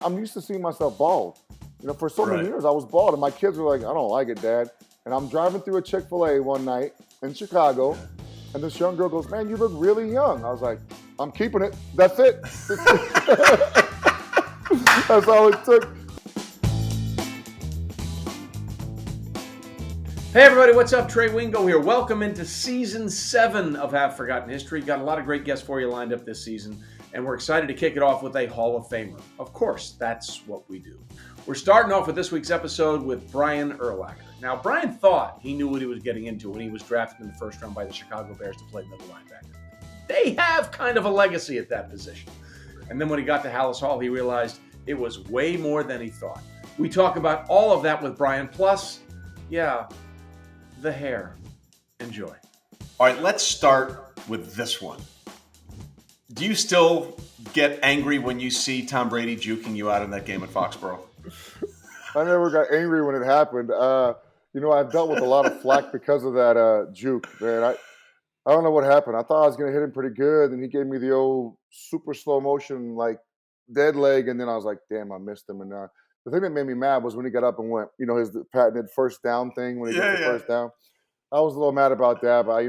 I'm used to seeing myself bald. For so many years I was bald, and my kids were like, "I don't like it, Dad." And I'm driving through a Chick-fil-A one night in Chicago, and this young girl goes, "Man, you look really young." I was like, "I'm keeping it. That's it." That's all it took. Hey everybody, what's up? Trey Wingo here. Welcome into Season 7 of Have Forgotten History. Got a lot of great guests for you lined up this season, and we're excited to kick it off with a Hall of Famer. Of course, that's what we do. We're starting off with this week's episode with Brian Urlacher. Now, Brian thought he knew what he was getting into when he was drafted in the first round by the Chicago Bears to play middle linebacker. They have kind of a legacy at that position. And then when he got to Hallis Hall, he realized it was way more than he thought. We talk about all of that with Brian, plus, the hair. Enjoy. All right, let's start with this one. Do you still get angry when you see Tom Brady juking you out in that game at Foxborough? I never got angry when it happened. I've dealt with a lot of flack because of that juke, man. I don't know what happened. I thought I was going to hit him pretty good, and he gave me the old super slow motion, dead leg, and then I was like, damn, I missed him. And the thing that made me mad was when he got up and went, his patented first down thing when he gets the first down. I was a little mad about that, but,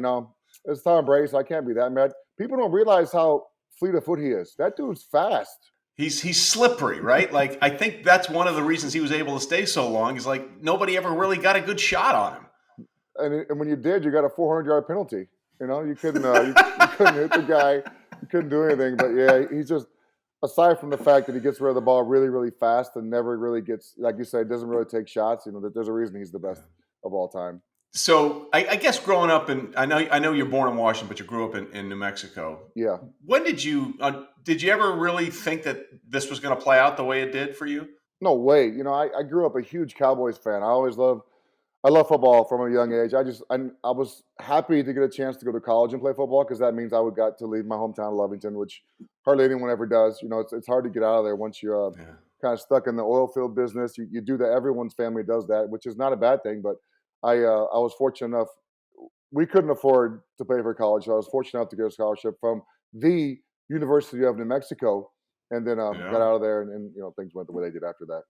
it's Tom Brady, so I can't be that mad. People don't realize how fleet of foot he is. That dude's fast. He's slippery, right? I think that's one of the reasons he was able to stay so long is nobody ever really got a good shot on him. And when you did, you got a 400-yard penalty. You couldn't you couldn't hit the guy. You couldn't do anything. But, yeah, he's just – aside from the fact that he gets rid of the ball really, really fast and never really gets – like you said, doesn't really take shots, there's a reason he's the best of all time. So I guess growing up – I know you're born in Washington, but you grew up in New Mexico. Yeah. When did you ever really think that this was going to play out the way it did for you? No way. I grew up a huge Cowboys fan. I love football from a young age. I was happy to get a chance to go to college and play football because that means I would got to leave my hometown of Lovington, which hardly anyone ever does. It's hard to get out of there once you're kind of stuck in the oil field business. You do that. Everyone's family does that, which is not a bad thing. But I was fortunate enough. We couldn't afford to pay for college, so I was fortunate enough to get a scholarship from the University of New Mexico, and then got out of there, and things went the way they did after that.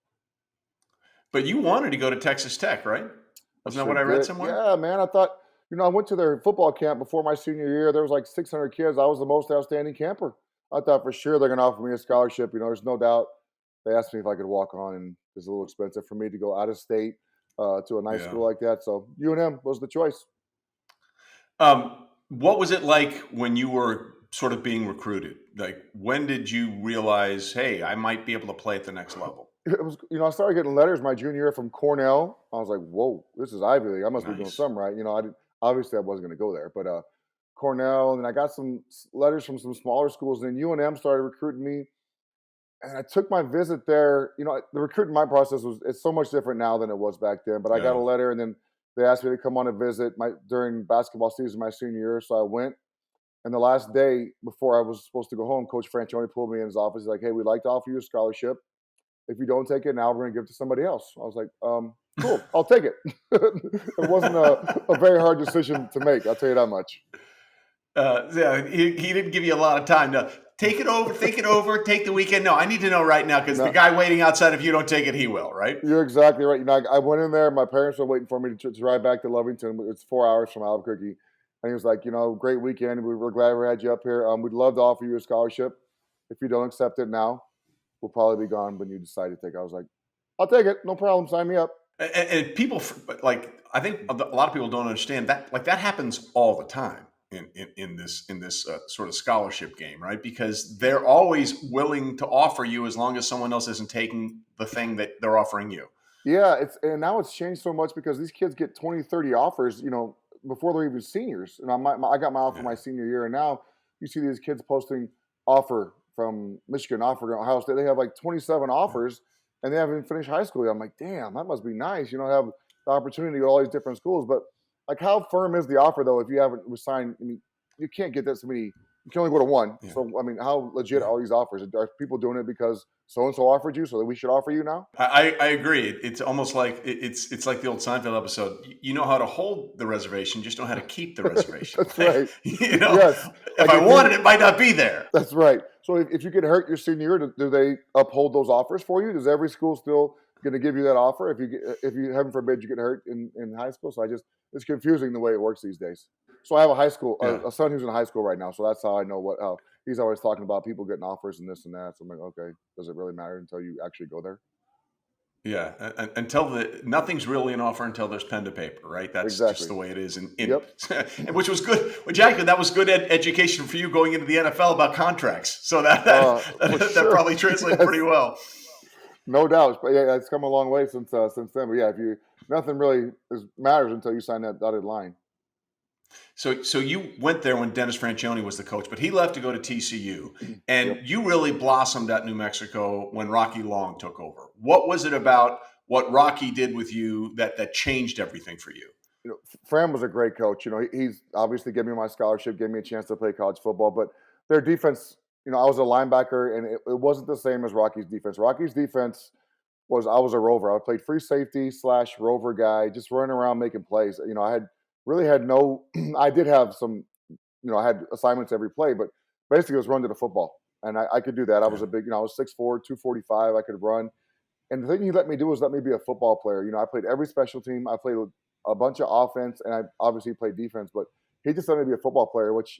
But you wanted to go to Texas Tech, right? Wasn't that what I read somewhere? Yeah, man. I thought, I went to their football camp before my senior year. There was 600 kids. I was the most outstanding camper. I thought for sure they're going to offer me a scholarship. There's no doubt. They asked me if I could walk on, and it's a little expensive for me to go out of state to a nice school like that. So UNM was the choice. What was it like when you were sort of being recruited? When did you realize, hey, I might be able to play at the next level? It was, I started getting letters my junior year from Cornell. I was like, whoa, this is Ivy League. I must be doing something right. Obviously I wasn't going to go there, but Cornell, and I got some letters from some smaller schools, and then UNM started recruiting me. And I took my visit there. The recruiting my process it's so much different now than it was back then. But I got a letter, and then they asked me to come on a visit during basketball season my senior year. So I went. And the last day before I was supposed to go home, Coach Franchione pulled me in his office. He's like, hey, we'd like to offer you a scholarship. If you don't take it now, we're going to give it to somebody else. I was like, cool, I'll take it. It wasn't a very hard decision to make. I'll tell you that much. He didn't give you a lot of time to take it over, think it over, take the weekend. No, I need to know right now because the guy waiting outside, if you don't take it, he will, right? You're exactly right. I went in there. My parents were waiting for me to drive back to Lovington. It's 4 hours from Albuquerque. And he was like, great weekend. We're glad we had you up here. We'd love to offer you a scholarship. If you don't accept it now, we'll probably be gone when you decide to take it. I was like, I'll take it. No problem. Sign me up. And people, I think a lot of people don't understand that. That happens all the time in this sort of scholarship game, right? Because they're always willing to offer you as long as someone else isn't taking the thing that they're offering you. Yeah, and now it's changed so much because these kids get 20, 30 offers, before they're even seniors. And I got my offer my senior year, and now you see these kids posting offer from Michigan, offer from Ohio State. They have 27 offers, and they haven't even finished high school yet. I'm like, damn, that must be nice. Have the opportunity to go to all these different schools. But how firm is the offer though? If you haven't signed, you can't get this many. You can only go to one. Yeah. So, how legit are all these offers? Are people doing it because so-and-so offered you, so that we should offer you now? I agree. It's almost like it's like the old Seinfeld episode. You know how to hold the reservation, just don't know how to keep the reservation. That's right. Yes. If I wanted it, might not be there. That's right. So if you get hurt your senior year, do they uphold those offers for you? Does every school still going to give you that offer if you heaven forbid you get hurt in high school? So it's confusing the way it works these days. So I have a son who's in high school right now, so that's how I know how he's always talking about people getting offers and this and that. So I'm like, okay, does it really matter until you actually go there? Yeah, until nothing's really an offer until there's pen to paper, right? That's just the way it is. Which was good. Well, Jack, that was good education for you going into the NFL about contracts. So that probably translated pretty well. No doubt, but yeah, it's come a long way since then. But yeah, nothing really matters until you sign that dotted line. So you went there when Dennis Franchione was the coach, but he left to go to TCU, and you really blossomed at New Mexico when Rocky Long took over. What was it about what Rocky did with you that changed everything for you? Fran was a great coach. He's obviously gave me my scholarship, gave me a chance to play college football, but their defense, I was a linebacker, and it wasn't the same as Rocky's defense. Rocky's defense I was a rover. I played free safety / rover guy, just running around making plays. I did have some, I had assignments every play, but basically it was run to the football. And I could do that. I was I was 6'4", 245. I could run. And the thing he let me do was let me be a football player. I played every special team. I played a bunch of offense, and I obviously played defense, but he just let me be a football player, which,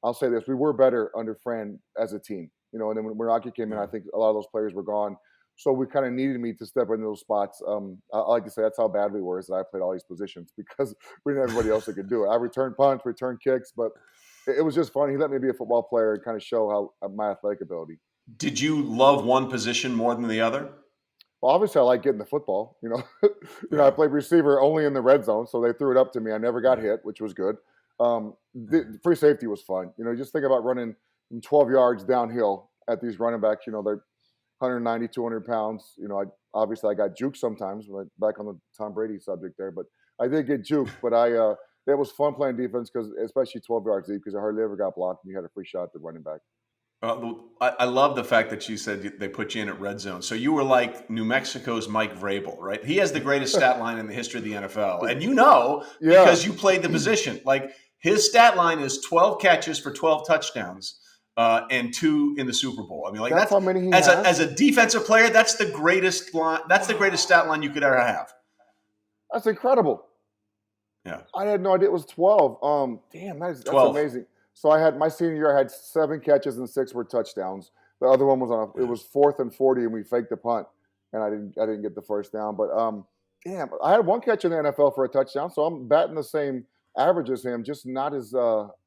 I'll say this, we were better under Fran as a team, and then when Rocky came in, I think a lot of those players were gone. So we kind of needed me to step into those spots. I like to say that's how bad we were, is that I played all these positions because we didn't have everybody else that could do it. I returned punts, returned kicks, but it was just fun. He let me be a football player and kind of show how my athletic ability. Did you love one position more than the other? Well, obviously I like getting the football. I played receiver only in the red zone, so they threw it up to me. I never got hit, which was good. The free safety was fun. Just think about running 12 yards downhill at these running backs. They're 190, 200 pounds. I got juked sometimes, back on the Tom Brady subject there, but I did get juked. But it was fun playing defense, because especially 12 yards deep, because I hardly ever got blocked, and you had a free shot at the running back. I love the fact that you said they put you in at red zone. So you were like New Mexico's Mike Vrabel, right? He has the greatest stat line in the history of the NFL. And because you played the position. Like, his stat line is 12 catches for 12 touchdowns. And 2 in the Super Bowl. I mean, that's how many he has. As a defensive player, that's the greatest line. That's the greatest stat line you could ever have. That's incredible. Yeah, I had no idea it was 12. That's 12. Amazing. So I had my senior year. I had 7 catches and 6 were touchdowns. The other one was it was 4th and 40, and we faked the punt, and I didn't get the first down. But I had 1 catch in the NFL for a touchdown, so I'm batting the same average as him, just not as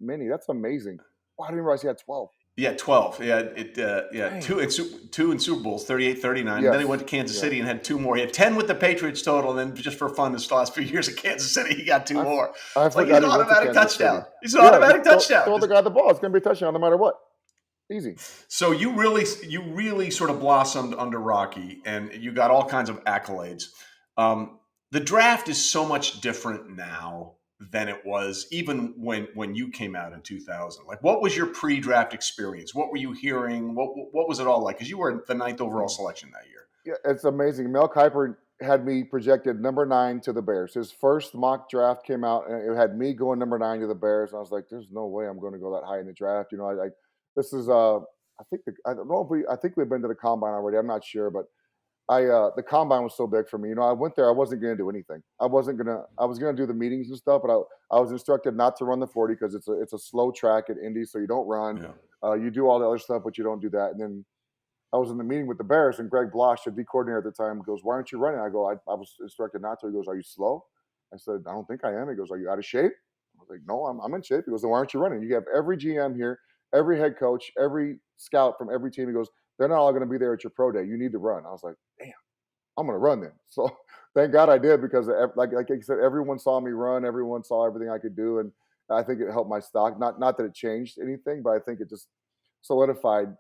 many. That's amazing. Wow, I didn't realize he had 12. Yeah, 12. Yeah, 2 in Super Bowls, 38, 39. Yes. Then he went to Kansas City and had 2 more. He had 10 with the Patriots total, and then just for fun, this last few years at Kansas City, he got 2 more. He's an automatic touchdown. He's an automatic touchdown. Throw the guy the ball. It's going to be a touchdown no matter what. Easy. So you really sort of blossomed under Rocky, and you got all kinds of accolades. The draft is so much different now than it was even when you came out in 2000. Like, what was your pre-draft experience? What were you hearing? What was it all like? Because you were the 9th overall selection that year. Yeah, it's amazing. Mel Kiper had me projected number 9 to the Bears. His first mock draft came out, and it had me going number 9 to the Bears. And I was like, "There's no way I'm going to go that high in the draft." This is I think we've been to the combine already. I'm not sure, but the combine was so big for me. I went there. I wasn't going to do anything. I was going to do the meetings and stuff, but I was instructed not to run the 40 because it's a slow track at Indy, so you don't run. Yeah. You do all the other stuff, but you don't do that. And then I was in the meeting with the Bears, and Greg Blosh, the D coordinator at the time, goes, "Why aren't you running?" I go, I was instructed not to. He goes, "Are you slow?" I said, "I don't think I am." He goes, "Are you out of shape?" I was like, "No, I'm in shape." He goes, "Then why aren't you running? You have every GM here, every head coach, every scout from every team." He goes, "They're not all going to be there at your pro day. You need to run." I was like, "Damn, I'm going to run then." So thank God I did, because like you said, everyone saw me run. Everyone saw everything I could do. And I think it helped my stock. Not that it changed anything, but I think it just solidified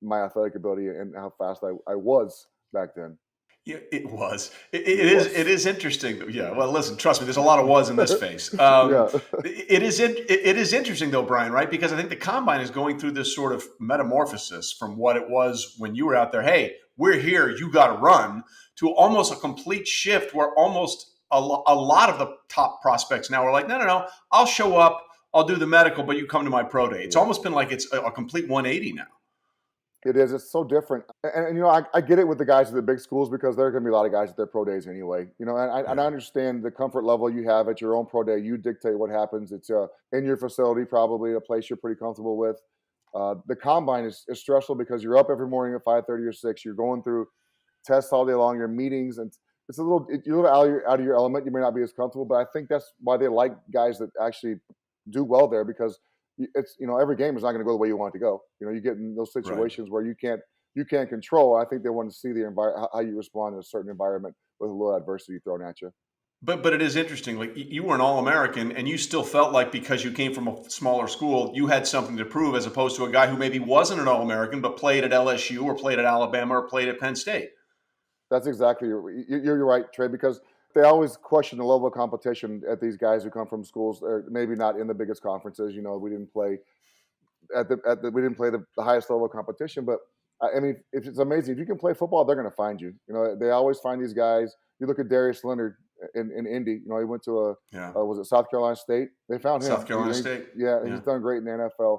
my athletic ability and how fast I was back then. Yeah, it was. It is interesting. Yeah. Well, listen, trust me, there's a lot of was in this face. It is interesting though, Brian, right? Because I think the combine is going through this sort of metamorphosis from what it was when you were out there. Hey, we're here. You got to run, to almost a complete shift where almost a lot of the top prospects now are like, no, I'll show up. I'll do the medical, but you come to my pro day. It's almost been like it's a complete 180 now. It is. It's so different. And you know, I get it with the guys at the big schools because there are going to be a lot of guys at their pro days anyway. You know, and I understand the comfort level you have at your own pro day. You dictate what happens. It's in your facility, probably a place you're pretty comfortable with. The combine is stressful because you're up every morning at 5:30 or 6. You're going through tests all day long, your meetings, and it's you're a little out of your element. You may not be as comfortable, but I think that's why they like guys that actually do well there because it's, you know, every game is not going to go the way you want it to go. You know, you get in those situations where you can't control. I think they want to see the how you respond in a certain environment with a little adversity thrown at you. But it is interesting. Like you were an All-American, and you still felt like because you came from a smaller school, you had something to prove, as opposed to a guy who maybe wasn't an All-American but played at LSU or played at Alabama or played at Penn State. That's exactly you're right, Trey, because they always question the level of competition at these guys who come from schools, or maybe not in the biggest conferences. You know, we didn't play we didn't play the highest level of competition, but I mean, if it's amazing. If you can play football, they're going to find you. You know, they always find these guys. You look at Darius Leonard in Indy. You know, he went to was it South Carolina State? They found him. South Carolina State. Yeah, he's done great in the NFL.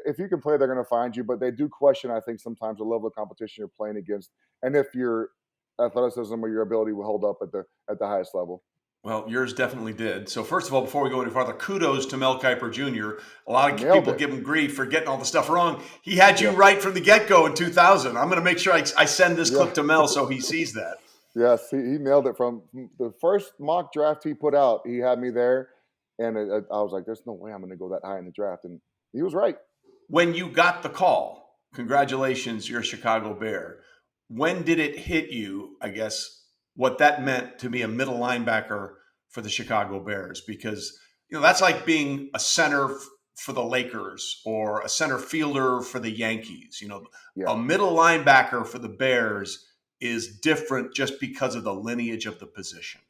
If you can play, they're going to find you. But they do question, I think, sometimes the level of competition you're playing against, and if your athleticism or your ability will hold up at the highest level. Well, yours definitely did. So first of all, before we go any farther, kudos to Mel Kiper Jr. A lot of people give him grief for getting all the stuff wrong. He had you right from the get-go in 2000. I'm going to make sure I send this clip to Mel so he sees that. Yes, he nailed it from the first mock draft he put out. He had me there, and I was like, there's no way I'm going to go that high in the draft. And he was right. When you got the call, congratulations, you're a Chicago Bear. When did it hit you, I guess, what that meant to be a middle linebacker for the Chicago Bears? Because, you know, that's like being a center for the Lakers or a center fielder for the Yankees. You know, a middle linebacker for the Bears is different just because of the lineage of the position.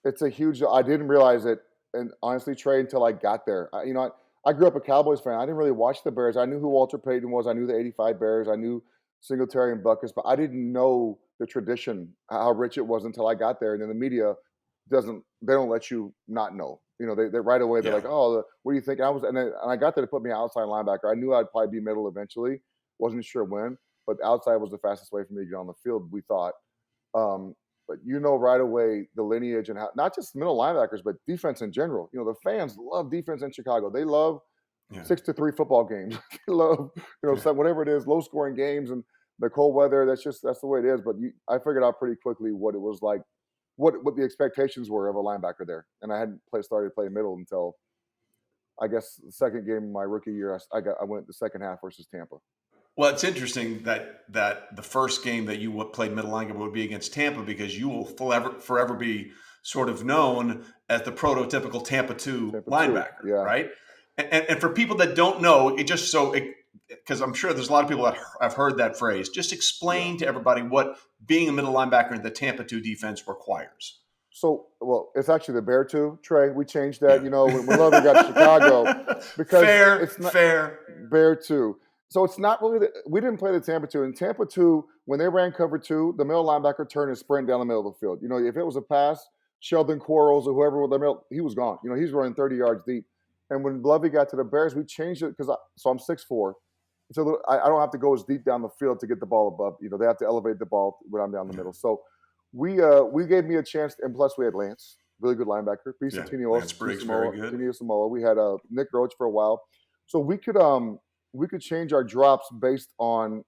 It's a huge, I didn't realize it, and honestly, Trey, until I got there. I grew up a Cowboys fan. I didn't really watch the Bears. I knew who Walter Payton was. I knew the 85 Bears. I knew Singletary and Buckus, but I didn't know the tradition, how rich it was until I got there. And then the media they don't let you not know. You know, they right away, they're like, oh, what do you think? And I got there to put me outside linebacker. I knew I'd probably be middle eventually. Wasn't sure when, but outside was the fastest way for me to get on the field, we thought. But you know right away the lineage and how, not just middle linebackers, but defense in general. You know, the fans love defense in Chicago. They love 6-3 football games. They love, whatever it is, low scoring games and the cold weather. That's the way it is. But I figured out pretty quickly what it was like, what the expectations were of a linebacker there. And I hadn't started playing middle until, I guess, the second game of my rookie year. I went the second half versus Tampa. Well, it's interesting that the first game that you played middle linebacker would be against Tampa, because you will forever be sort of known as the prototypical Tampa 2 linebacker, right? And for people that don't know, because I'm sure there's a lot of people that have heard that phrase, just explain to everybody what being a middle linebacker in the Tampa 2 defense requires. So, well, it's actually the Bear 2, Trey. We changed that, when Lovie got to Chicago. Because it's not fair. Bear 2. So it's not really we didn't play the Tampa 2. In Tampa 2, when they ran cover 2, the middle linebacker turned and sprint down the middle of the field. If it was a pass, Sheldon Quarles or whoever was the middle, he was gone. He's running 30 yards deep. And when Lovie got to the Bears, we changed it because I'm 6'4". It's a little. I don't have to go as deep down the field to get the ball above. They have to elevate the ball when I'm down the middle. So we gave me a chance, and plus we had Lance, really good linebacker. Lance Briggs, very good. Samoa. We had Nick Roach for a while, so we could change our drops based on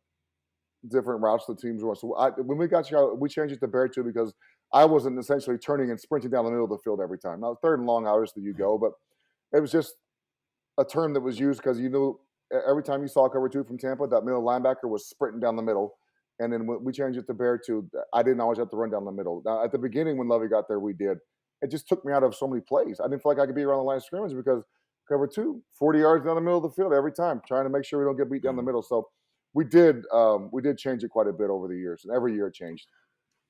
different routes the teams run. So when we got Chicago, we changed it to Bear 2 because I wasn't essentially turning and sprinting down the middle of the field every time. Now, third and long, obviously you go, but it was just a term that was used because every time you saw cover 2 from Tampa, that middle linebacker was sprinting down the middle. And then when we changed it to Bear 2, I didn't always have to run down the middle. Now, at the beginning when Lovie got there, we did. It just took me out of so many plays. I didn't feel like I could be around the line of scrimmage because cover 2, 40 yards down the middle of the field every time, trying to make sure we don't get beat down the middle. So we did change it quite a bit over the years, and every year it changed.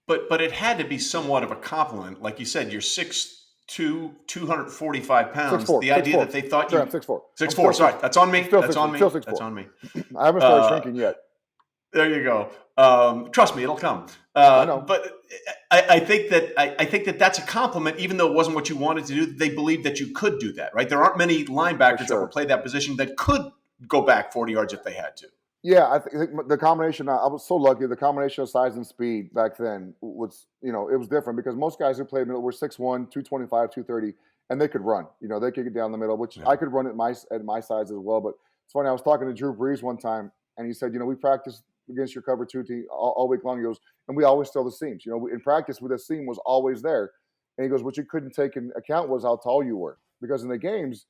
But it had to be somewhat of a compliment. Like you said, you're 6'2", 245 pounds. 6'4", the idea 6'4". that they thought you... I'm 6'4". 6'4", sorry. That's on me. Still that's 6'4". on me. Still 6'4". That's on me. I haven't started shrinking yet. There you go. Trust me, it'll come. I know. But I think that that's a compliment, even though it wasn't what you wanted to do. They believed that you could do that, right? There aren't many linebackers that will play that position that could go back 40 yards if they had to. Yeah, I think the combination. I was so lucky. The combination of size and speed back then was, it was different because most guys who played middle were 6'1", 225, 230, and they could run. They could get down the middle, which I could run at my size as well. But it's funny. I was talking to Drew Brees one time, and he said, we practiced against your cover 2 team all week long. He goes, and we always steal the seams. In practice, the seam was always there. And he goes, what you couldn't take into account was how tall you were. Because in the games,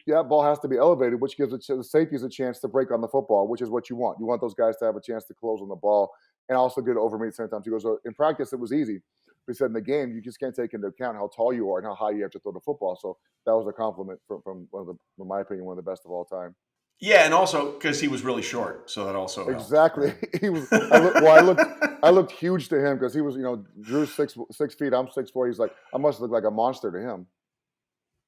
that ball has to be elevated, which gives the safeties a chance to break on the football, which is what you want. You want those guys to have a chance to close on the ball and also get it over me at the same time. He goes, so in practice, it was easy. But he said in the game, you just can't take into account how tall you are and how high you have to throw the football. So that was a compliment from one of the, in my opinion, one of the best of all time. Yeah, and also because he was really short, so that also helped. Exactly. He was. I looked huge to him because he was. Drew's 6 feet. I'm 6'4". He's like, I must look like a monster to him.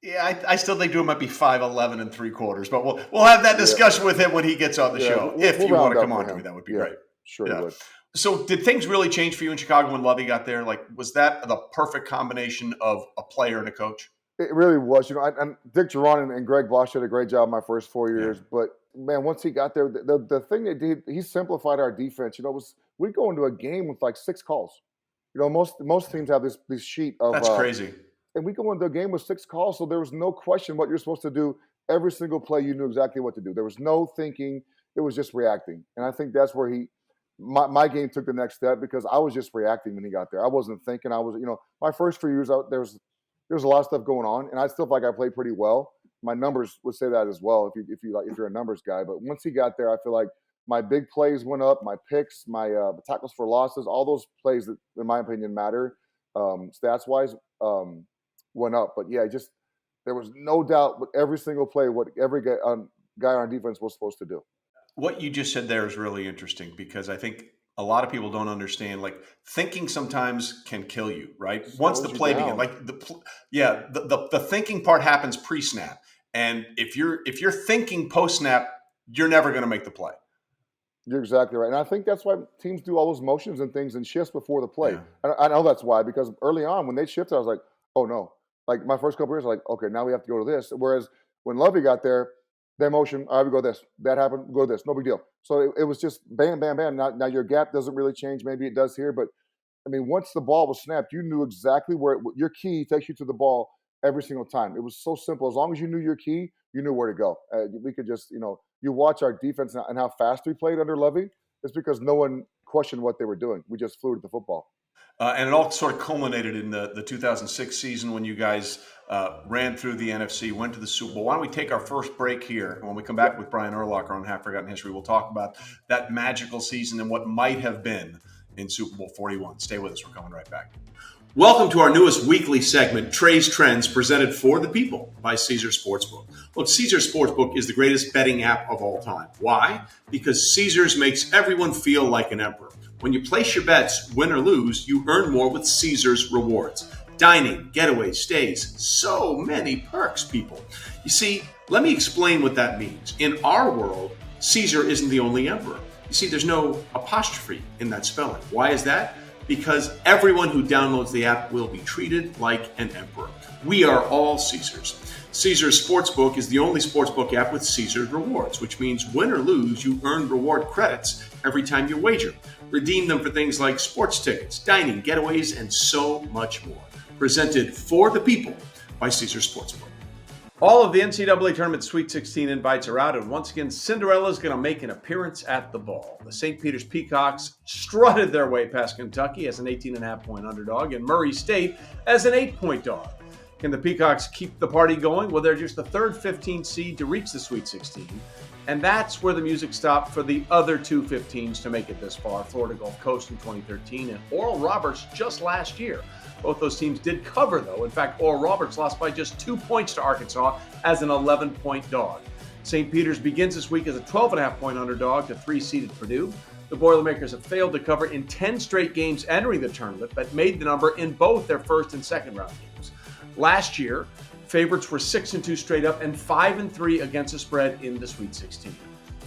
Yeah, I still think Drew might be 5'11 3/4, but we'll have that discussion with him when he gets on the show. If you want to come on to me, that would be great. Sure, you would. So, did things really change for you in Chicago when Lovie got there? Like, was that the perfect combination of a player and a coach? It really was. And Dick Geron and Greg Blosh did a great job my first 4 years. But man, once he got there, the thing they did, he simplified our defense. Was we go into a game with like 6 calls. Most teams have this sheet of. That's crazy. And we go into a game with 6 calls, so there was no question what you're supposed to do. Every single play, you knew exactly what to do. There was no thinking; it was just reacting. And I think that's where my game took the next step because I was just reacting when he got there. I wasn't thinking. I was, my first few years out there was a lot of stuff going on, and I still feel like I played pretty well. My numbers would say that as well. If you're a numbers guy, but once he got there, I feel like my big plays went up, my picks, my tackles for losses, all those plays that, in my opinion, matter stats wise. Went up, but there was no doubt with every single play what every guy on defense was supposed to do. What you just said there is really interesting because I think a lot of people don't understand. Like thinking sometimes can kill you, right? Once the play begins, like the thinking part happens pre-snap, and if you're thinking post-snap, you're never going to make the play. You're exactly right, and I think that's why teams do all those motions and things and shifts before the play. Yeah. I know that's why because early on when they shifted, I was like, oh no. Like my first couple years, like, okay, now we have to go to this. Whereas when Lovie got there, their motion, all right, we go this. That happened, go to this. No big deal. So it was just bam, bam, bam. Now your gap doesn't really change. Maybe it does here. But, I mean, once the ball was snapped, you knew exactly where your key takes you to the ball every single time. It was so simple. As long as you knew your key, you knew where to go. We could just, you watch our defense and how fast we played under Lovie. It's because no one questioned what they were doing. We just flew to the football. And it all sort of culminated in the 2006 season when you guys ran through the NFC, went to the Super Bowl. Why don't we take our first break here? And when we come back with Brian Urlacher on Half Forgotten History, we'll talk about that magical season and what might have been in Super Bowl 41. Stay with us. We're coming right back. Welcome to our newest weekly segment, Trey's Trends, presented for the people by Caesars Sportsbook. Look, Caesars Sportsbook is the greatest betting app of all time. Why? Because Caesars makes everyone feel like an emperor. When you place your bets, win or lose, you earn more with Caesars Rewards. Dining, getaways, stays, so many perks, people. You see, let me explain what that means. In our world, Caesar isn't the only emperor. You see, there's no apostrophe in that spelling. Why is that? Because everyone who downloads the app will be treated like an emperor. We are all Caesars. Caesars Sportsbook is the only sportsbook app with Caesars Rewards, which means win or lose, you earn reward credits every time you wager. Redeem them for things like sports tickets, dining, getaways, and so much more. Presented for the people by Caesars Sportsbook. All of the NCAA Tournament Sweet 16 invites are out, and once again, Cinderella's going to make an appearance at the ball. The St. Peter's Peacocks strutted their way past Kentucky as an 18.5-point underdog, and Murray State as an 8-point dog. Can the Peacocks keep the party going? Well, they're just the third 15 seed to reach the Sweet 16. And that's where the music stopped for the other two 15s to make it this far. Florida Gulf Coast in 2013 and Oral Roberts just last year. Both those teams did cover, though. In fact, Oral Roberts lost by just 2 points to Arkansas as an 11-point dog. St. Peter's begins this week as a 12.5-point underdog to 3-seeded Purdue. The Boilermakers have failed to cover in 10 straight games entering the tournament, but made the number in both their first and second round games. Last year, favorites were 6-2 straight up and 5-3 against the spread in the Sweet 16.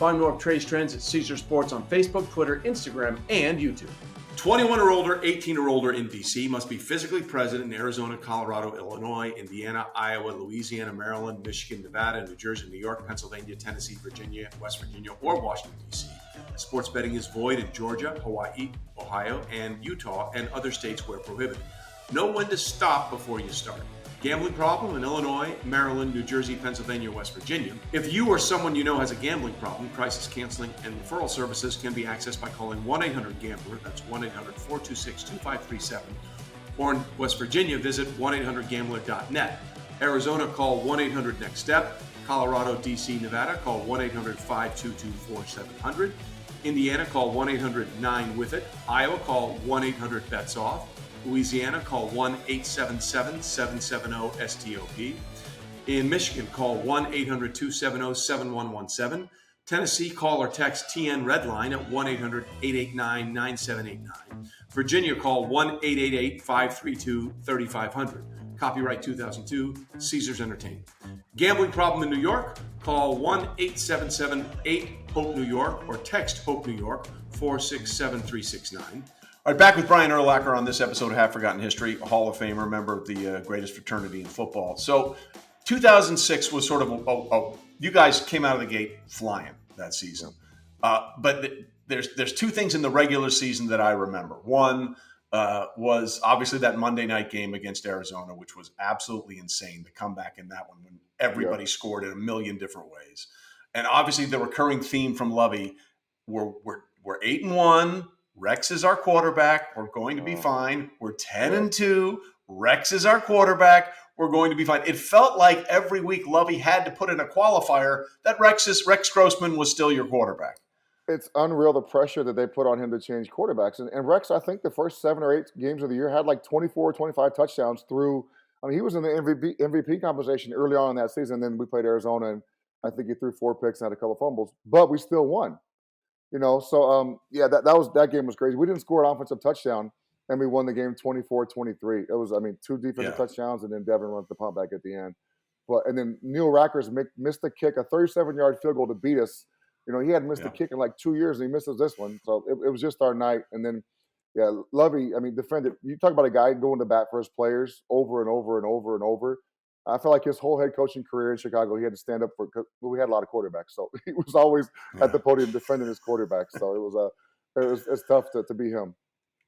Find more of Trey's trends at Caesar Sports on Facebook, Twitter, Instagram, and YouTube. 21 or older, 18 or older in D.C. must be physically present in Arizona, Colorado, Illinois, Indiana, Iowa, Louisiana, Maryland, Michigan, Nevada, New Jersey, New York, Pennsylvania, Tennessee, Virginia, West Virginia, or Washington, D.C. Sports betting is void in Georgia, Hawaii, Ohio, and Utah, and other states where prohibited. Know when to stop before you start. Gambling problem in Illinois, Maryland, New Jersey, Pennsylvania, West Virginia. If you or someone you know has a gambling problem, crisis counseling and referral services can be accessed by calling 1-800-GAMBLER, that's 1-800-426-2537, or in West Virginia, visit 1-800-GAMBLER.net. Arizona, call 1-800-NEXT-STEP. Colorado, D.C., Nevada, call 1-800-522-4700. Indiana, call 1-800-9-WITH-IT. Iowa, call 1-800-BETS-OFF. Louisiana, call 1-877-770-STOP. In Michigan, call 1-800-270-7117. Tennessee, call or text TN Redline at 1-800-889-9789. Virginia, call 1-888-532-3500. Copyright 2002, Caesars Entertainment. Gambling problem in New York? Call 1-877-8-HOPE-NEW YORK or text HOPE New York 467-369. All right, back with Brian Urlacher on this episode of Half Forgotten History, a Hall of Famer, member of the greatest fraternity in football. So 2006 was sort of you guys came out of the gate flying that season. But there's two things in the regular season that I remember. One was obviously that Monday night game against Arizona, which was absolutely insane, the comeback in that one when everybody scored in a million different ways. And obviously the recurring theme from Lovie, we're 8-1. Rex is our quarterback. We're going to be fine. We're 10-2. Rex is our quarterback. We're going to be fine. It felt like every week Lovie had to put in a qualifier that Rex Grossman was still your quarterback. It's unreal the pressure that they put on him to change quarterbacks. And Rex, I think the first 7 or 8 games of the year had like 24, 25 touchdowns through. I mean, he was in the MVP conversation early on in that season. Then we played Arizona, and I think he threw 4 picks and had a couple of fumbles, but we still won. That game was crazy. We didn't score an offensive touchdown, and we won the game 24-23. It was, 2 defensive touchdowns, and then Devin runs the punt back at the end. And then Neil Rackers missed the kick, a 37-yard field goal to beat us. He hadn't missed a kick in like 2 years, and he misses this one. So it was just our night. And then, Lovie, defended. You talk about a guy going to bat for his players over and over and over and over. I felt like his whole head coaching career in Chicago, he had to stand up for, because we had a lot of quarterbacks. So he was always at the podium defending his quarterback. So it's tough to be him.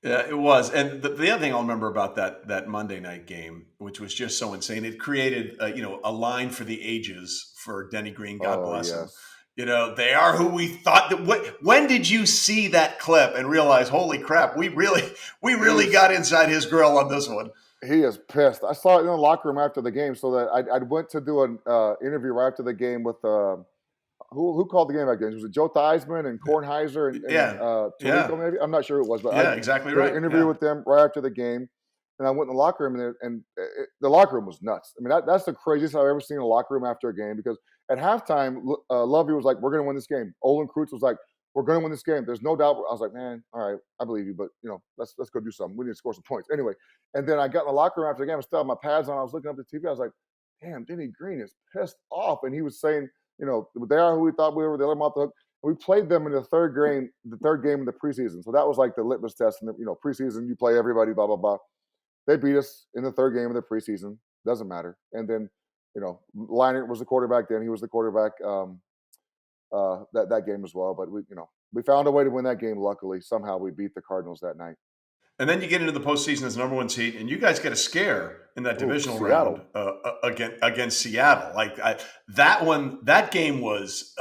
Yeah, it was. And the other thing I'll remember about that Monday night game, which was just so insane, it created a line for the ages for Denny Green, God bless him. They are who we thought that. When did you see that clip and realize, holy crap, we really got inside his grill on this one? He is pissed. I saw it in the locker room after the game, so that I went to do an interview right after the game with who called the game back then? Was it Joe Theismann and Kornheiser and Tirico maybe? I'm not sure who it was, but exactly right. Interview with them right after the game, and I went in the locker room, and the locker room was nuts. That's the craziest I've ever seen in a locker room after a game, because at halftime, Lovie was like, "We're going to win this game." Olin Kreutz was like, "We're going to win this game. There's no doubt." I was like, "Man, all right, I believe you, but let's go do something. We need to score some points anyway." And then I got in the locker room after the game. I still had my pads on. I was looking up at the TV. I was like, "Damn, Denny Green is pissed off." And he was saying, they are who we thought we were. They let them off the hook. And we played them in the third game in the preseason. So that was like the litmus test. And preseason, you play everybody, blah blah blah. They beat us in the third game of the preseason. Doesn't matter. And then, Leinart was the quarterback. Then he was the quarterback. That game as well, but we found a way to win that game. Luckily, somehow we beat the Cardinals that night. And then you get into the postseason as number 1 seed, and you guys get a scare in that divisional round against Seattle. That game was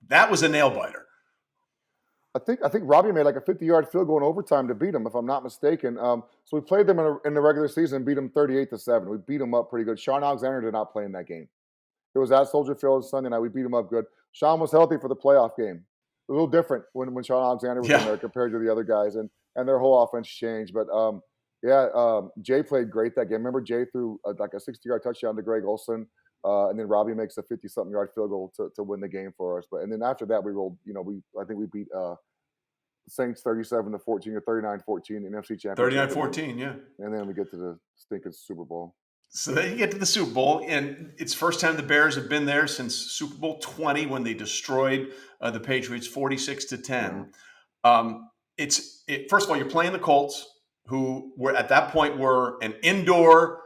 that was a nail biter. I think Robbie made like a 50-yard field goal in overtime to beat them, if I'm not mistaken. So we played them in the regular season and beat them 38-7. We beat them up pretty good. Sean Alexander did not play in that game. It was at Soldier Field Sunday night. We beat him up good. Sean was healthy for the playoff game. A little different when Sean Alexander was in there compared to the other guys, and their whole offense changed. But Jay played great that game. Remember, Jay threw like a 60-yard touchdown to Greg Olson, and then Robbie makes a 50-something yard field goal to win the game for us. And then after that, we rolled. I think we beat Saints 37-14 or 39-14 in NFC Championship. 39-14, yeah. And then we get to the stinking Super Bowl. So then you get to the Super Bowl, and it's first time the Bears have been there since Super Bowl 20 when they destroyed the Patriots 46-10. First of all, you're playing the Colts, who were at that point were an indoor,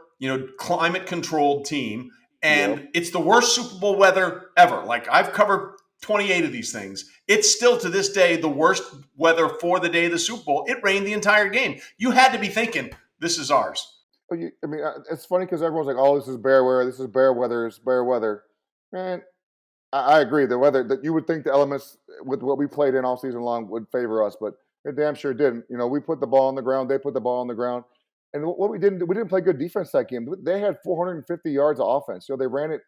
climate controlled team, and it's the worst Super Bowl weather ever. Like, I've covered 28 of these things. It's still to this day the worst weather for the day of the Super Bowl. It rained the entire game. You had to be thinking, this is ours. I mean, it's funny because everyone's like, "Oh, this is bear weather. This is bear weather. It's bear weather." Man, I agree. The weather that you would think the elements with what we played in all season long would favor us, but it damn sure didn't. We put the ball on the ground. They put the ball on the ground, and what we didn't play good defense that game. They had 450 yards of offense. They ran it.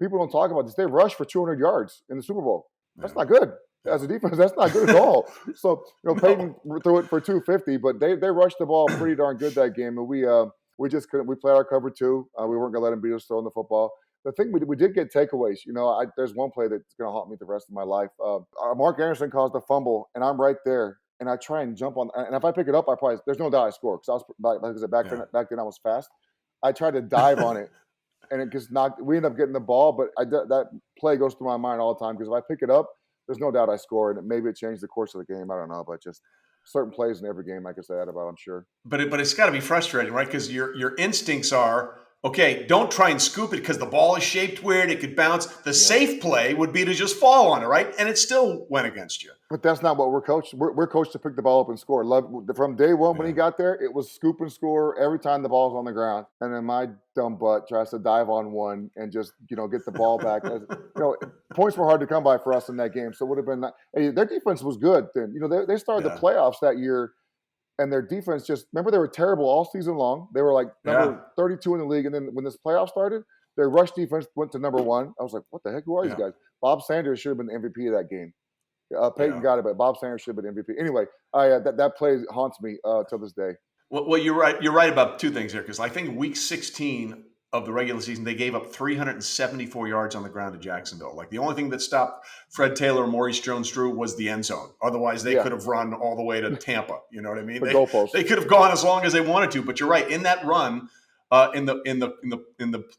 People don't talk about this. They rushed for 200 yards in the Super Bowl. That's not good. As a defense, that's not good at all. So, Peyton threw it for 250, but they rushed the ball pretty darn good that game, and we just couldn't. We played our cover two. We weren't going to let them beat us throwing the football. The thing we did get takeaways. There's one play that's going to haunt me the rest of my life. Mark Anderson caused a fumble, and I'm right there, and I try and jump on. And if I pick it up, there's no doubt I score because back then I was fast. I tried to dive on it, and it just knocked. We ended up getting the ball, but that play goes through my mind all the time because if I pick it up, there's no doubt I score, and maybe it changed the course of the game. I don't know, but just certain plays in every game I could say that about, I'm sure. But it's got to be frustrating, right? Because your instincts are, okay, don't try and scoop it because the ball is shaped weird. It could bounce. The safe play would be to just fall on it, right? And it still went against you. But that's not what we're coached. We're coached to pick the ball up and score. From day one when he got there, it was scoop and score every time the ball's on the ground. And then my dumb butt tries to dive on one and just get the ball back. Points were hard to come by for us in that game. So it would have been their defense was good then. They started the playoffs that year. And their defense remember they were terrible all season long. They were like number 32 in the league. And then when this playoff started, their rush defense went to number one. I was like, what the heck? Who are these guys? Bob Sanders should have been the MVP of that game. Peyton got it, but Bob Sanders should have been MVP. Anyway, that play haunts me till this day. Well, you're right. You're right about two things here because I think week 16 of the regular season, they gave up 374 yards on the ground to Jacksonville. Like the only thing that stopped Fred Taylor or Maurice Jones-Drew was the end zone. Otherwise, they could have run all the way to Tampa. You know what I mean? They could have gone as long as they wanted to. But you're right. In that run, in the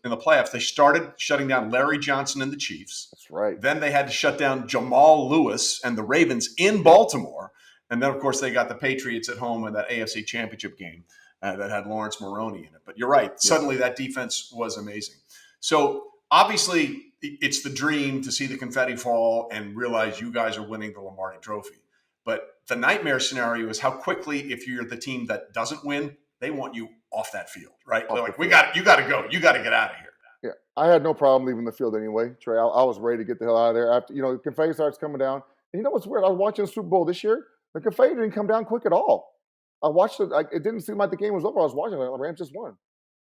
playoffs, they started shutting down Larry Johnson and the Chiefs. That's right. Then they had to shut down Jamal Lewis and the Ravens in Baltimore. And then, of course, they got the Patriots at home in that AFC Championship game. That had Lawrence Maroney in it. But you're right. Suddenly that defense was amazing. So obviously it's the dream to see the confetti fall and realize you guys are winning the Lombardi Trophy. But the nightmare scenario is how quickly, if you're the team that doesn't win, they want you off that field, right? They're like, you got to go. You got to get out of here. Yeah, I had no problem leaving the field anyway, Trey. I was ready to get the hell out of there. After the confetti starts coming down. And you know what's weird? I was watching the Super Bowl this year. The confetti didn't come down quick at all. I watched it. It didn't seem like the game was over. I was watching it. The Rams just won.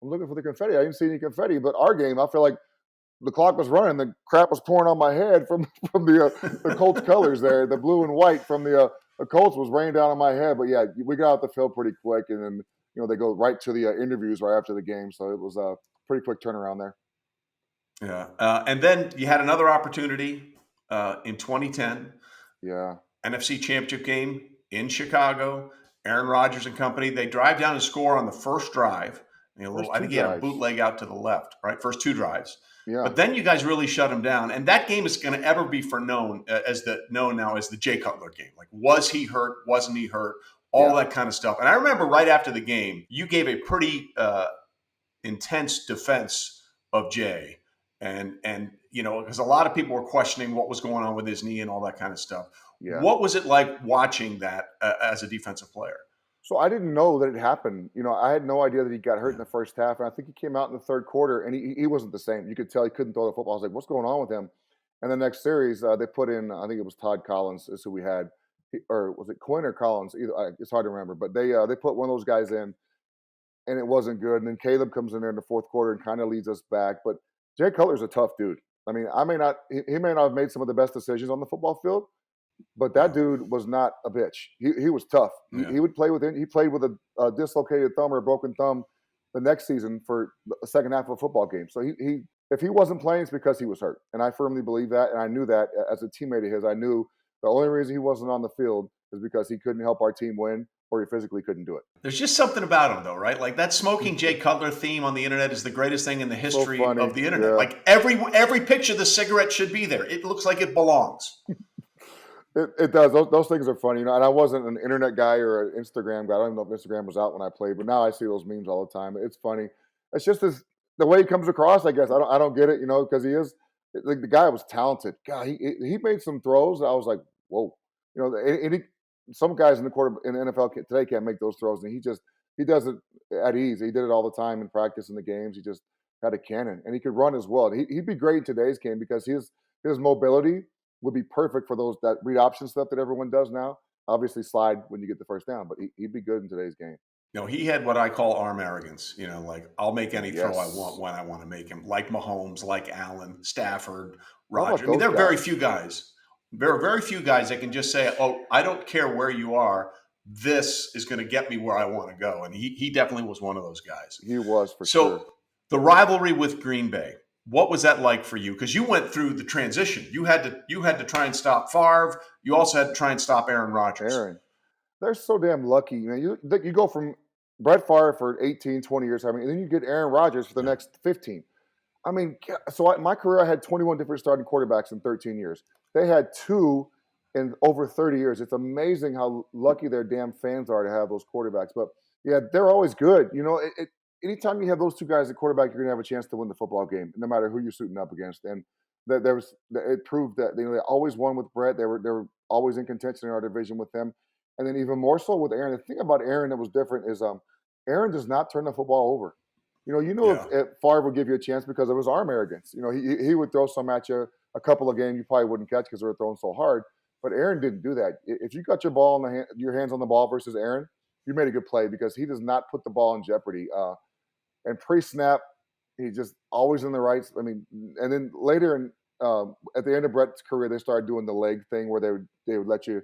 I'm looking for the confetti. I didn't see any confetti. But our game, I feel like the clock was running. The crap was pouring on my head from the Colts colors there. The blue and white from the Colts was raining down on my head. But, yeah, we got out the field pretty quick. And then, they go right to the interviews right after the game. So it was a pretty quick turnaround there. Yeah. And then you had another opportunity in 2010. Yeah. NFC Championship game in Chicago. Aaron Rodgers and company, they drive down and score on the first drive. I think he had a bootleg out to the left, right? First two drives. Yeah. But then you guys really shut him down. And that game is going to ever be known as the Jay Cutler game. Like, was he hurt? Wasn't he hurt? All that kind of stuff. And I remember right after the game, you gave a pretty intense defense of Jay. And because a lot of people were questioning what was going on with his knee and all that kind of stuff. Yeah. What was it like watching that as a defensive player? So I didn't know that it happened. I had no idea that he got hurt in the first half. And I think he came out in the third quarter and he wasn't the same. You could tell he couldn't throw the football. I was like, what's going on with him? And the next series, they put in, I think it was Todd Collins is who we had. Or was it Quinn or Collins? Either, it's hard to remember. But they put one of those guys in and it wasn't good. And then Caleb comes in there in the fourth quarter and kind of leads us back. But Jay Cutler's a tough dude. I mean, he may not have made some of the best decisions on the football field, but that dude was not a bitch. He was tough. Yeah. He would play he played with a dislocated thumb or a broken thumb the next season for the second half of a football game. So if he wasn't playing, it's because he was hurt. And I firmly believe that. And I knew that as a teammate of his. I knew the only reason he wasn't on the field is because he couldn't help our team win. or he physically couldn't do it. There's just something about him, though, right? Like that smoking Jay Cutler theme on the internet is the greatest thing in the history of the internet. Yeah. Like every picture, the cigarette should be there. It looks like it belongs. It does. Those things are funny, and I wasn't an internet guy or an Instagram guy. I don't even know if Instagram was out when I played, but now I see those memes all the time. It's funny. It's just the way he comes across. I guess I don't get it, because he is like the guy was talented. God, he made some throws. I was like, whoa, some guys in the NFL today can't make those throws, and he does it at ease. He did it all the time in practice in the games. He just had a cannon, and he could run as well. He'd be great in today's game because his mobility would be perfect for that read option stuff that everyone does now. Obviously, slide when you get the first down, but he'd be good in today's game. He had what I call arm arrogance. Like I'll make any throw I want when I want to make him. Like Mahomes, like Allen, Stafford, Rodgers. I mean, there are very few guys. There are very few guys that can just say, "Oh, I don't care where you are. This is going to get me where I want to go." And he definitely was one of those guys. He was for sure. So the rivalry with Green Bay. What was that like for you? Because you went through the transition. You had to try and stop Favre. You also had to try and stop Aaron Rodgers. They're so damn lucky, man. You go from Brett Favre for 18, 20 years, and then you get Aaron Rodgers for the next 15. I mean, so my career, I had 21 different starting quarterbacks in 13 years. They had 2 in over 30 years. It's amazing how lucky their damn fans are to have those quarterbacks. But yeah, they're always good. Anytime you have those 2 guys at quarterback, you're going to have a chance to win the football game, no matter who you're suiting up against. And it proved that they always won with Brett. They were always in contention in our division with them. And then even more so with Aaron. The thing about Aaron that was different is Aaron does not turn the football over. If Favre would give you a chance because of his arm arrogance. He would throw some at you a couple of games you probably wouldn't catch because they were throwing so hard. But Aaron didn't do that. If you got your hands on the ball versus Aaron, you made a good play because he does not put the ball in jeopardy. And pre-snap, he's just always in the right. I mean, and then later at the end of Brett's career, they started doing the leg thing where they would let you,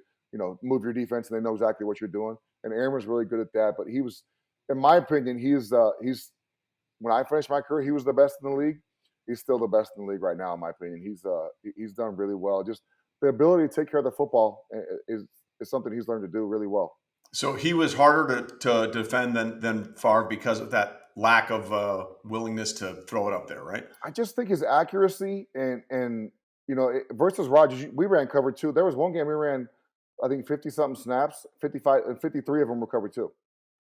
move your defense and they know exactly what you're doing. And Aaron was really good at that. But he was, in my opinion, he's when I finished my career, he was the best in the league. He's still the best in the league right now, in my opinion. He's done really well. Just the ability to take care of the football is something he's learned to do really well. So he was harder to defend than Favre because of that lack of willingness to throw it up there, right? I just think his accuracy and versus Rodgers, we ran cover 2. There was one game we ran, I think 50-something snaps, 55 and 53 of them were cover 2.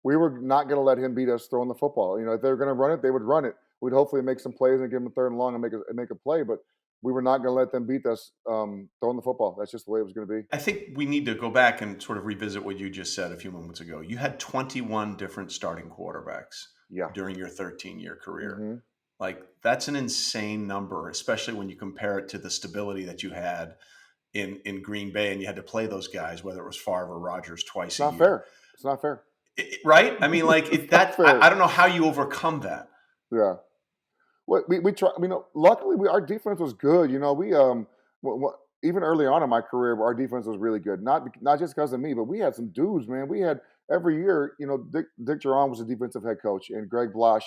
We were not going to let him beat us throwing the football. If they were going to run it, they would run it. We'd hopefully make some plays and give them 3rd and long and make a play, but we were not going to let them beat us throwing the football. That's just the way it was going to be. I think we need to go back and sort of revisit what you just said a few moments ago. You had 21 different starting quarterbacks during your 13-year career. Mm-hmm. Like, that's an insane number, especially when you compare it to the stability that you had in Green Bay and you had to play those guys, whether it was Favre or Rodgers twice a year. It's not fair. Right? I mean, like, I don't know how you overcome that. Yeah. Well, we try. Luckily, our defense was good. We even early on in my career, our defense was really good. Not just because of me, but we had some dudes, man. We had every year. Dick Duran was the defensive head coach, and Greg Blash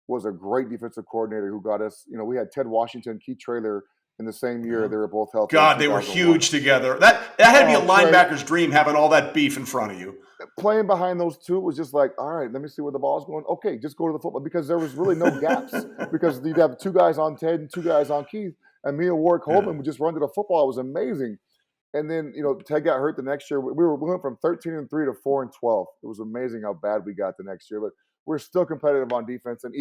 was a great defensive coordinator who got us. We had Ted Washington, Keith Traylor in the same year. They were both healthy. God, they were huge together. That had to be a linebacker's dream, having all that beef in front of you. Playing behind those 2 was just like, all right, let me see where the ball's going. Okay, just go to the football because there was really no gaps because you'd have 2 guys on Ted and 2 guys on Keith, and me and Warwick Holman would just run to the football. It was amazing. And then Ted got hurt the next year. We went from 13-3 to 4-12. It was amazing how bad we got the next year, but we're still competitive on defense. And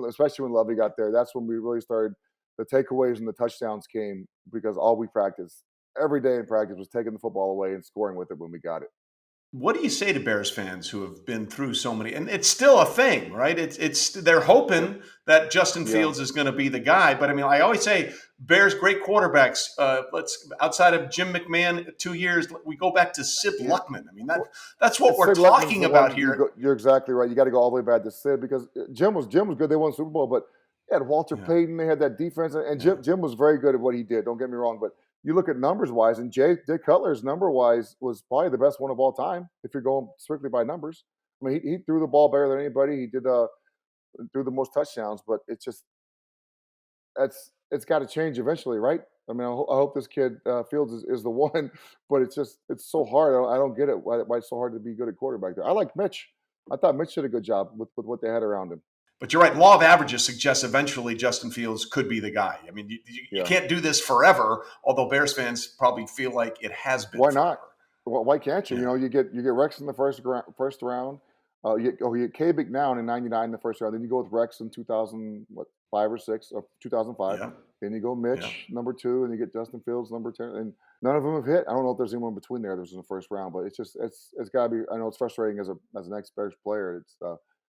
especially when Lovie got there, that's when we really started. The takeaways and the touchdowns came because all we practiced every day in practice was taking the football away and scoring with it when we got it. What do you say to Bears fans who have been through so many, and it's still a thing, right? They're hoping that Justin Fields is going to be the guy, but I always say Bears great quarterbacks. Outside of Jim McMahon, 2 years, we go back to Sid Luckman. That's what we're talking about here. You're exactly right. You got to go all the way back to Sid because Jim was good. They won the Super Bowl, but they had Walter Payton. They had that defense, and Jim was very good at what he did. Don't get me wrong, but you look at numbers wise, and Jay Cutler's number wise was probably the best one of all time if you're going strictly by numbers. He threw the ball better than anybody. He did threw the most touchdowns, but it's got to change eventually, right? I mean, I hope this kid Fields is the one, but it's so hard. I don't get it why it's so hard to be good at quarterback there. I like Mitch. I thought Mitch did a good job with what they had around him. But you're right. Law of averages suggests eventually Justin Fields could be the guy. I mean, you can't do this forever, although Bears fans probably feel like it has been. Why forever. not? Well, why can't you? You know, you get Rex in the first round. You get K McNown in '99 in the first round. Then you go with Rex in 2005 or 6 or 2005. Yeah. Then you go Mitch number 2, and you get Justin Fields number 10. And none of them have hit. I don't know if there's anyone between there. There's in the first round, but it's got to be. I know it's frustrating as an ex-Bears player. It's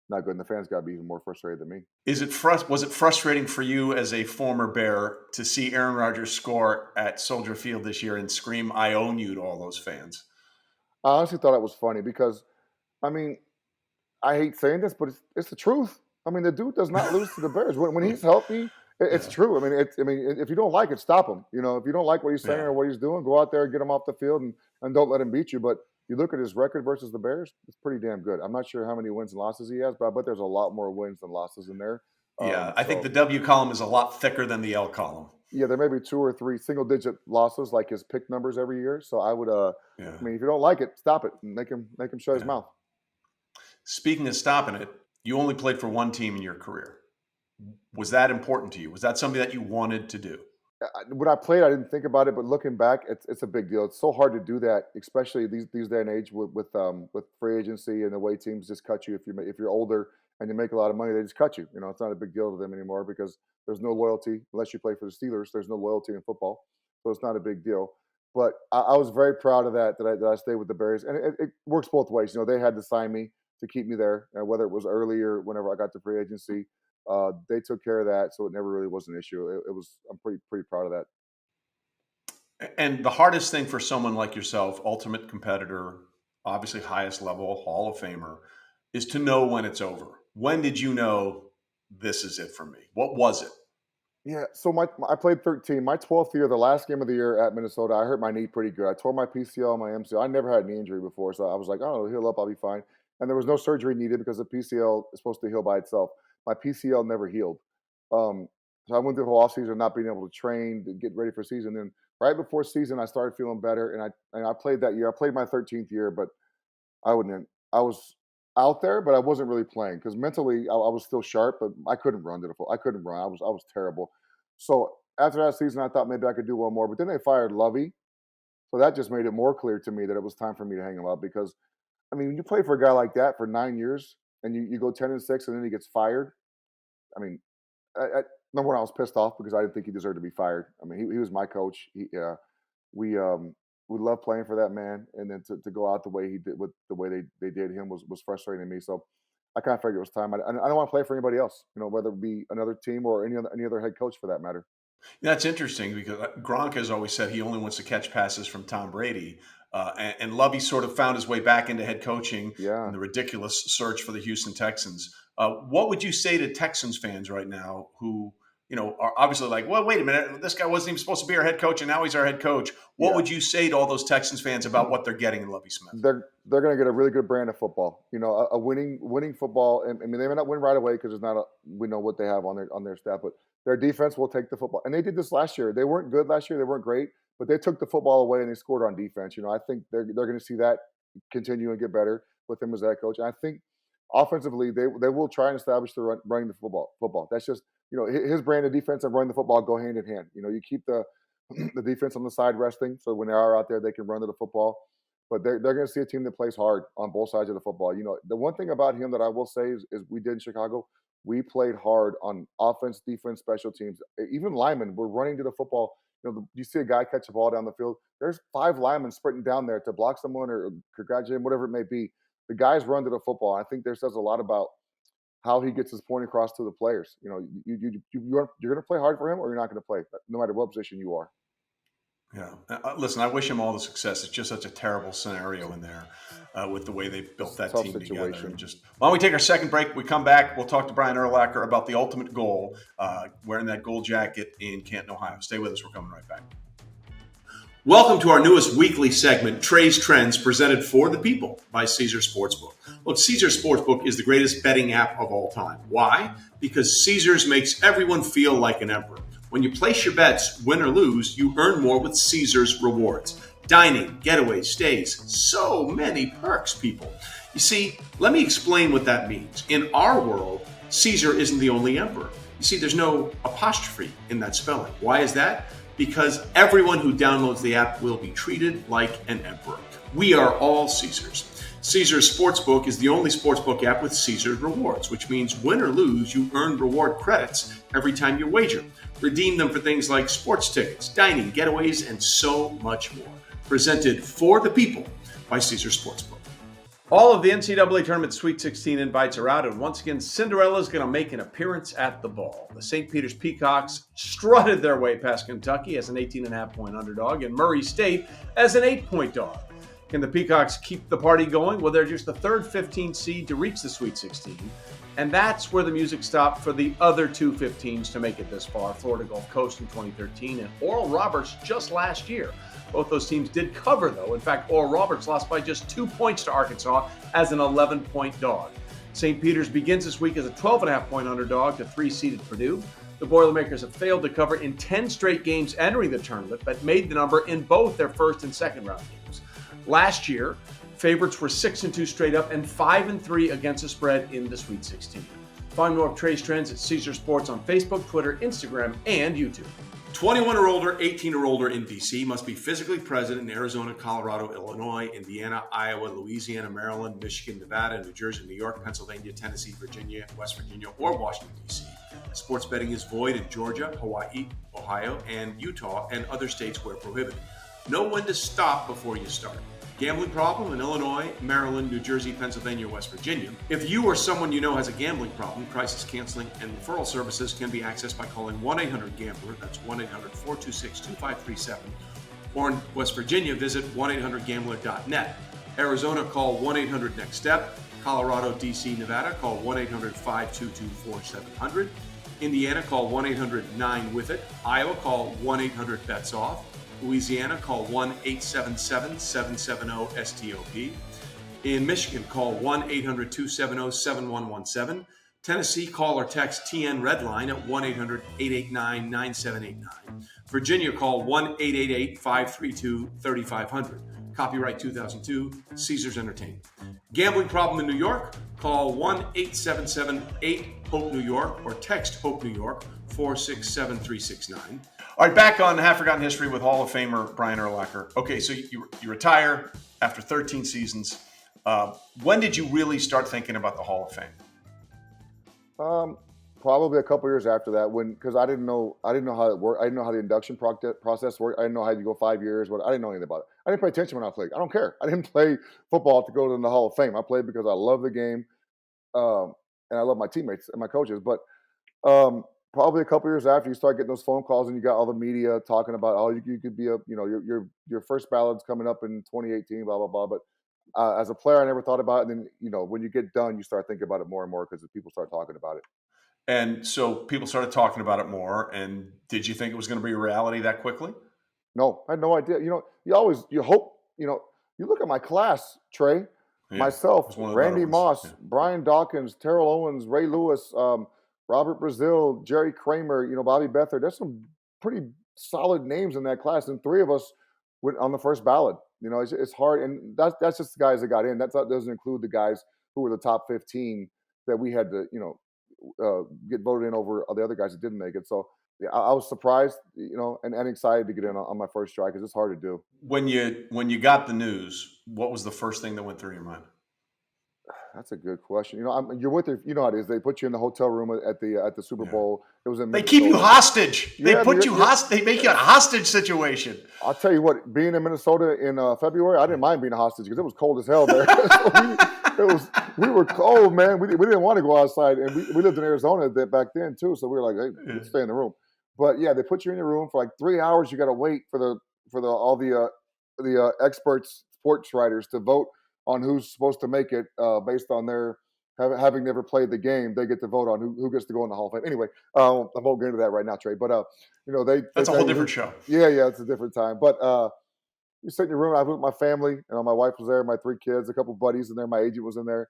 not good, and the fans got to be even more frustrated than me. Was it frustrating for you as a former Bear to see Aaron Rodgers score at Soldier Field this year and scream "I own you" to all those fans? I honestly thought it was funny because, I mean, I hate saying this, but it's the truth. I mean, the dude does not lose to the Bears when he's healthy. It's true. I mean, if you don't like it, stop him. You know, if you don't like what he's saying or what he's doing, go out there and get him off the field and don't let him beat you. But you look at his record versus the Bears; it's pretty damn good. I'm not sure how many wins and losses he has, but I bet there's a lot more wins than losses in there. I think the W column is a lot thicker than the L column. Yeah, there may be 2 or 3 single-digit losses, like his pick numbers every year. So I would, I mean, if you don't like it, stop it and make him shut his mouth. Speaking of stopping it, you only played for one team in your career. Was that important to you? Was that something that you wanted to do? When I played, I didn't think about it, but looking back, it's a big deal. It's so hard to do that, especially these day and age with free agency and the way teams just cut you if you're older and you make a lot of money, they just cut you. You know, it's not a big deal to them anymore because there's no loyalty unless you play for the Steelers. There's no loyalty in football, so it's not a big deal. But I was very proud of that I stayed with the Bears, and it works both ways. You know, they had to sign me to keep me there, whether it was early or whenever I got to free agency. They took care of that, so it never really was an issue. I'm pretty proud of that. And the hardest thing for someone like yourself, ultimate competitor, obviously highest level Hall of Famer, is to know when it's over. When did you know this is it for me? What was it? Yeah, so I played 13. My 12th year, the last game of the year at Minnesota, I hurt my knee pretty good. I tore my PCL and my MCL. I never had a knee injury before, so I was like, oh, it'll heal up, I'll be fine. And there was no surgery needed because the PCL is supposed to heal by itself. My PCL never healed. So I went through the whole offseason not being able to train, to get ready for season. Then right before season, I started feeling better, and I played that year. I played my 13th year, but I was out there, but I wasn't really playing because mentally I was still sharp, but I couldn't run to the full. I couldn't run. I was terrible. So after that season, I thought maybe I could do one more, but then they fired Lovie, so that just made it more clear to me that it was time for me to hang him up because, I mean, when you play for a guy like that for 9 years and you go 10-6 and then he gets fired, I mean, number one, I was pissed off because I didn't think he deserved to be fired. I mean, he was my coach. We loved playing for that man, and then to go out the way he did, with the way they did him was frustrating to me. So I kind of figured it was time. I don't want to play for anybody else, you know, whether it be another team or any other head coach for that matter. That's interesting because Gronk has always said he only wants to catch passes from Tom Brady. And Lovie sort of found his way back into head coaching in the ridiculous search for the Houston Texans. What would you say to Texans fans right now who, you know, are obviously like, well, wait a minute, this guy wasn't even supposed to be our head coach, and now he's our head coach. What would you say to all those Texans fans about what they're getting in Lovie Smith? They're going to get a really good brand of football. You know, a winning football. And I mean, they may not win right away because we know what they have on their staff, but their defense will take the football. And they did this last year. They weren't good last year. They weren't great, but they took the football away and they scored on defense. You know, I think they're going to see that continue and get better with him as head coach. And I think offensively, they will try and establish the running the football. That's just, you know, his brand of defense and running the football go hand in hand. You know, you keep the defense on the side resting, so when they are out there, they can run to the football. But they're going to see a team that plays hard on both sides of the football. You know, the one thing about him that I will say is we did in Chicago, we played hard on offense, defense, special teams. Even linemen were running to the football. You know, you see a guy catch a ball down the field. There's 5 linemen sprinting down there to block someone or congratulate him, whatever it may be. The guys run to the football. I think there says a lot about how he gets his point across to the players. You know, you're going to play hard for him or you're not going to play, no matter what position you are. Yeah. Listen, I wish him all the success. It's just such a terrible scenario in there with the way they built that team together. Why don't we take our second break? We come back. We'll talk to Brian Urlacher about the ultimate goal, wearing that gold jacket in Canton, Ohio. Stay with us. We're coming right back. Welcome to our newest weekly segment, Trey's Trends, presented for the people by Caesar Sportsbook. Look, Caesar Sportsbook is the greatest betting app of all time. Why? Because Caesars makes everyone feel like an emperor. When you place your bets, win or lose, you earn more with Caesars Rewards. Dining, getaways, stays, so many perks, people. You see, let me explain what that means. In our world, Caesar isn't the only emperor. You see, there's no apostrophe in that spelling. Why is that? Because everyone who downloads the app will be treated like an emperor. We are all Caesars. Caesars Sportsbook is the only sportsbook app with Caesars Rewards, which means win or lose, you earn reward credits every time you wager. Redeem them for things like sports tickets, dining, getaways, and so much more. Presented for the people by Caesars Sportsbook. All of the NCAA Tournament Sweet 16 invites are out, and once again, Cinderella's going to make an appearance at the ball. The St. Peter's Peacocks strutted their way past Kentucky as an 18.5-point underdog, and Murray State as an 8-point dog. Can the Peacocks keep the party going? Well, they're just the third 15 seed to reach the Sweet 16, and that's where the music stopped for the other two 15s to make it this far, Florida Gulf Coast in 2013 and Oral Roberts just last year. Both those teams did cover, though. In fact, Oral Roberts lost by just 2 points to Arkansas as an 11-point dog. St. Peter's begins this week as a 12.5-point underdog to 3-seeded Purdue. The Boilermakers have failed to cover in 10 straight games entering the tournament, but made the number in both their first and second round games. Last year, favorites were 6-2 straight up and 5-3 against the spread in the Sweet 16. Find more of Trey's trends at Caesar Sports on Facebook, Twitter, Instagram, and YouTube. 21 or older, 18 or older in D.C. must be physically present in Arizona, Colorado, Illinois, Indiana, Iowa, Louisiana, Maryland, Michigan, Nevada, New Jersey, New York, Pennsylvania, Tennessee, Virginia, West Virginia, or Washington, D.C. Sports betting is void in Georgia, Hawaii, Ohio, and Utah, and other states where prohibited. Know when to stop before you start. Gambling problem in Illinois, Maryland, New Jersey, Pennsylvania, West Virginia. If you or someone you know has a gambling problem, crisis counseling and referral services can be accessed by calling 1-800-GAMBLER, that's 1-800-426-2537, or in West Virginia, visit 1-800-GAMBLER.net. Arizona, call 1-800-NEXT-STEP. Colorado, DC, Nevada, call 1-800-522-4700. Indiana, call 1-800-9-WITH-IT. Iowa, call 1-800-BETS-OFF. Louisiana, call 1-877-770-STOP. In Michigan, call 1-800-270-7117. Tennessee, call or text TN Redline at 1-800-889-9789. Virginia, call 1-888-532-3500. Copyright 2002, Caesars Entertainment. Gambling problem in New York? Call 1-877-8-HOPE-NEW YORK or text HOPE New York 467-369. All right, back on Half Forgotten History with Hall of Famer Brian Urlacher. Okay, so you retire after 13 seasons. When did you really start thinking about the Hall of Fame? Probably a couple years after that, because I didn't know how it worked. I didn't know how the induction process worked. I didn't know how you go 5 years. I didn't know anything about it. I didn't pay attention when I played. I don't care. I didn't play football to go to the Hall of Fame. I played because I love the game, and I love my teammates and my coaches. But probably a couple years after, you start getting those phone calls, and you got all the media talking about, oh, you could be your first ballot's coming up in 2018, blah blah blah. But as a player, I never thought about it. And then when you get done, you start thinking about it more and more because people start talking about it. And so people started talking about it more. And did you think it was going to be a reality that quickly? No, I had no idea. You hope, you look at my class, Trey, myself, Randy Moss, Brian Dawkins, Terrell Owens, Ray Lewis, Robert Brazil, Jerry Kramer, Bobby Beathard. There's some pretty solid names in that class. And 3 of us went on the first ballot. It's hard. And that's just the guys that got in. That doesn't include the guys who were the top 15 that we had to, get voted in over the other guys that didn't make it. So yeah, I was surprised, and excited to get in on my first try because it's hard to do. When you got the news, what was the first thing that went through your mind? That's a good question. You're with your, how it is. They put you in the hotel room at the Super Bowl. It was in They keep you hostage. They put you hostage. They make you a hostage situation. I'll tell you what. Being in Minnesota in February, I didn't mind being a hostage because it was cold as hell there. We were cold, man. We didn't want to go outside, and we lived in Arizona back then too. So we were like, hey, let's stay in the room. But yeah, they put you in your room for like 3 hours. You got to wait for all the experts, sports writers to vote on who's supposed to make it based on their having never played the game. They get to vote on who gets to go in the Hall of Fame. Anyway, I won't get into that right now, Trey. But that's a whole different show. Yeah, it's a different time. But you sit in your room. I was with my family. My wife was there, my 3 kids, a couple buddies in there. My agent was in there,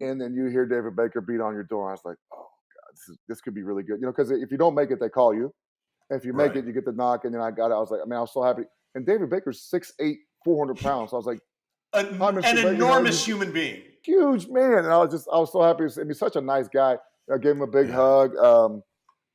and then you hear David Baker beat on your door. I was like, oh God, this could be really good. Because if you don't make it, they call you, if you make it, you get the knock. And then I got it. I was like, I was so happy. And David Baker's 6'8", 400 pounds. So I was like, an enormous human being. Huge man. And I was so happy. He's such a nice guy. I gave him a big hug.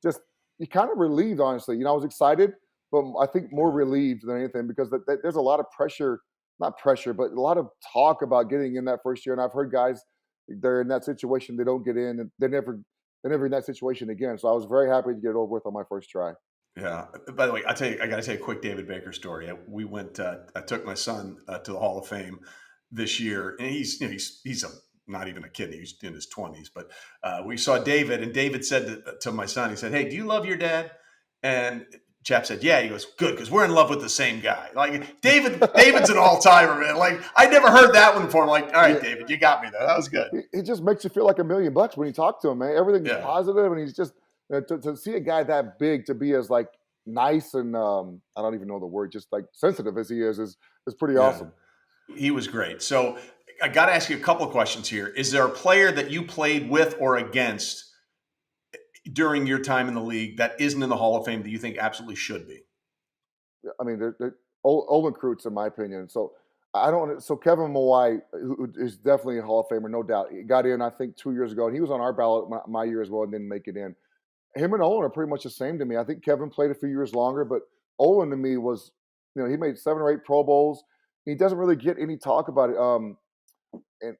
Just, you kind of relieved, honestly. I was excited, but I think more relieved than anything because there's a lot of pressure, not pressure, but a lot of talk about getting in that first year. And I've heard guys, they're in that situation, they don't get in, and they're never in that situation again. So I was very happy to get it over with on my first try. Yeah. By the way, I got to tell you a quick David Baker story. We went. I took my son to the Hall of Fame this year, and he's not even a kid. He's in his 20s. But we saw David, and David said to my son, he said, "Hey, do you love your dad?" And chap said, "Yeah." He goes, "Good, because we're in love with the same guy." Like David's an all-timer, man. Like I never heard that one before. I'm like, all right, David, you got me though. That was good. It just makes you feel like $1 million when you talk to him, man. Everything's positive, and he's just to see a guy that big to be as like nice and I don't even know the word, just like sensitive as he is pretty awesome. He was great. So I got to ask you a couple of questions here. Is there a player that you played with or against during your time in the league that isn't in the Hall of Fame that you think absolutely should be? I mean, they're Olin Kreutz, in my opinion. So So Kevin Mawai, who is definitely a Hall of Famer, no doubt. He got in, I think, 2 years ago, and he was on our ballot my year as well and didn't make it in. Him and Olin are pretty much the same to me. I think Kevin played a few years longer, but Olin to me was, he made 7 or 8 Pro Bowls. He doesn't really get any talk about it. And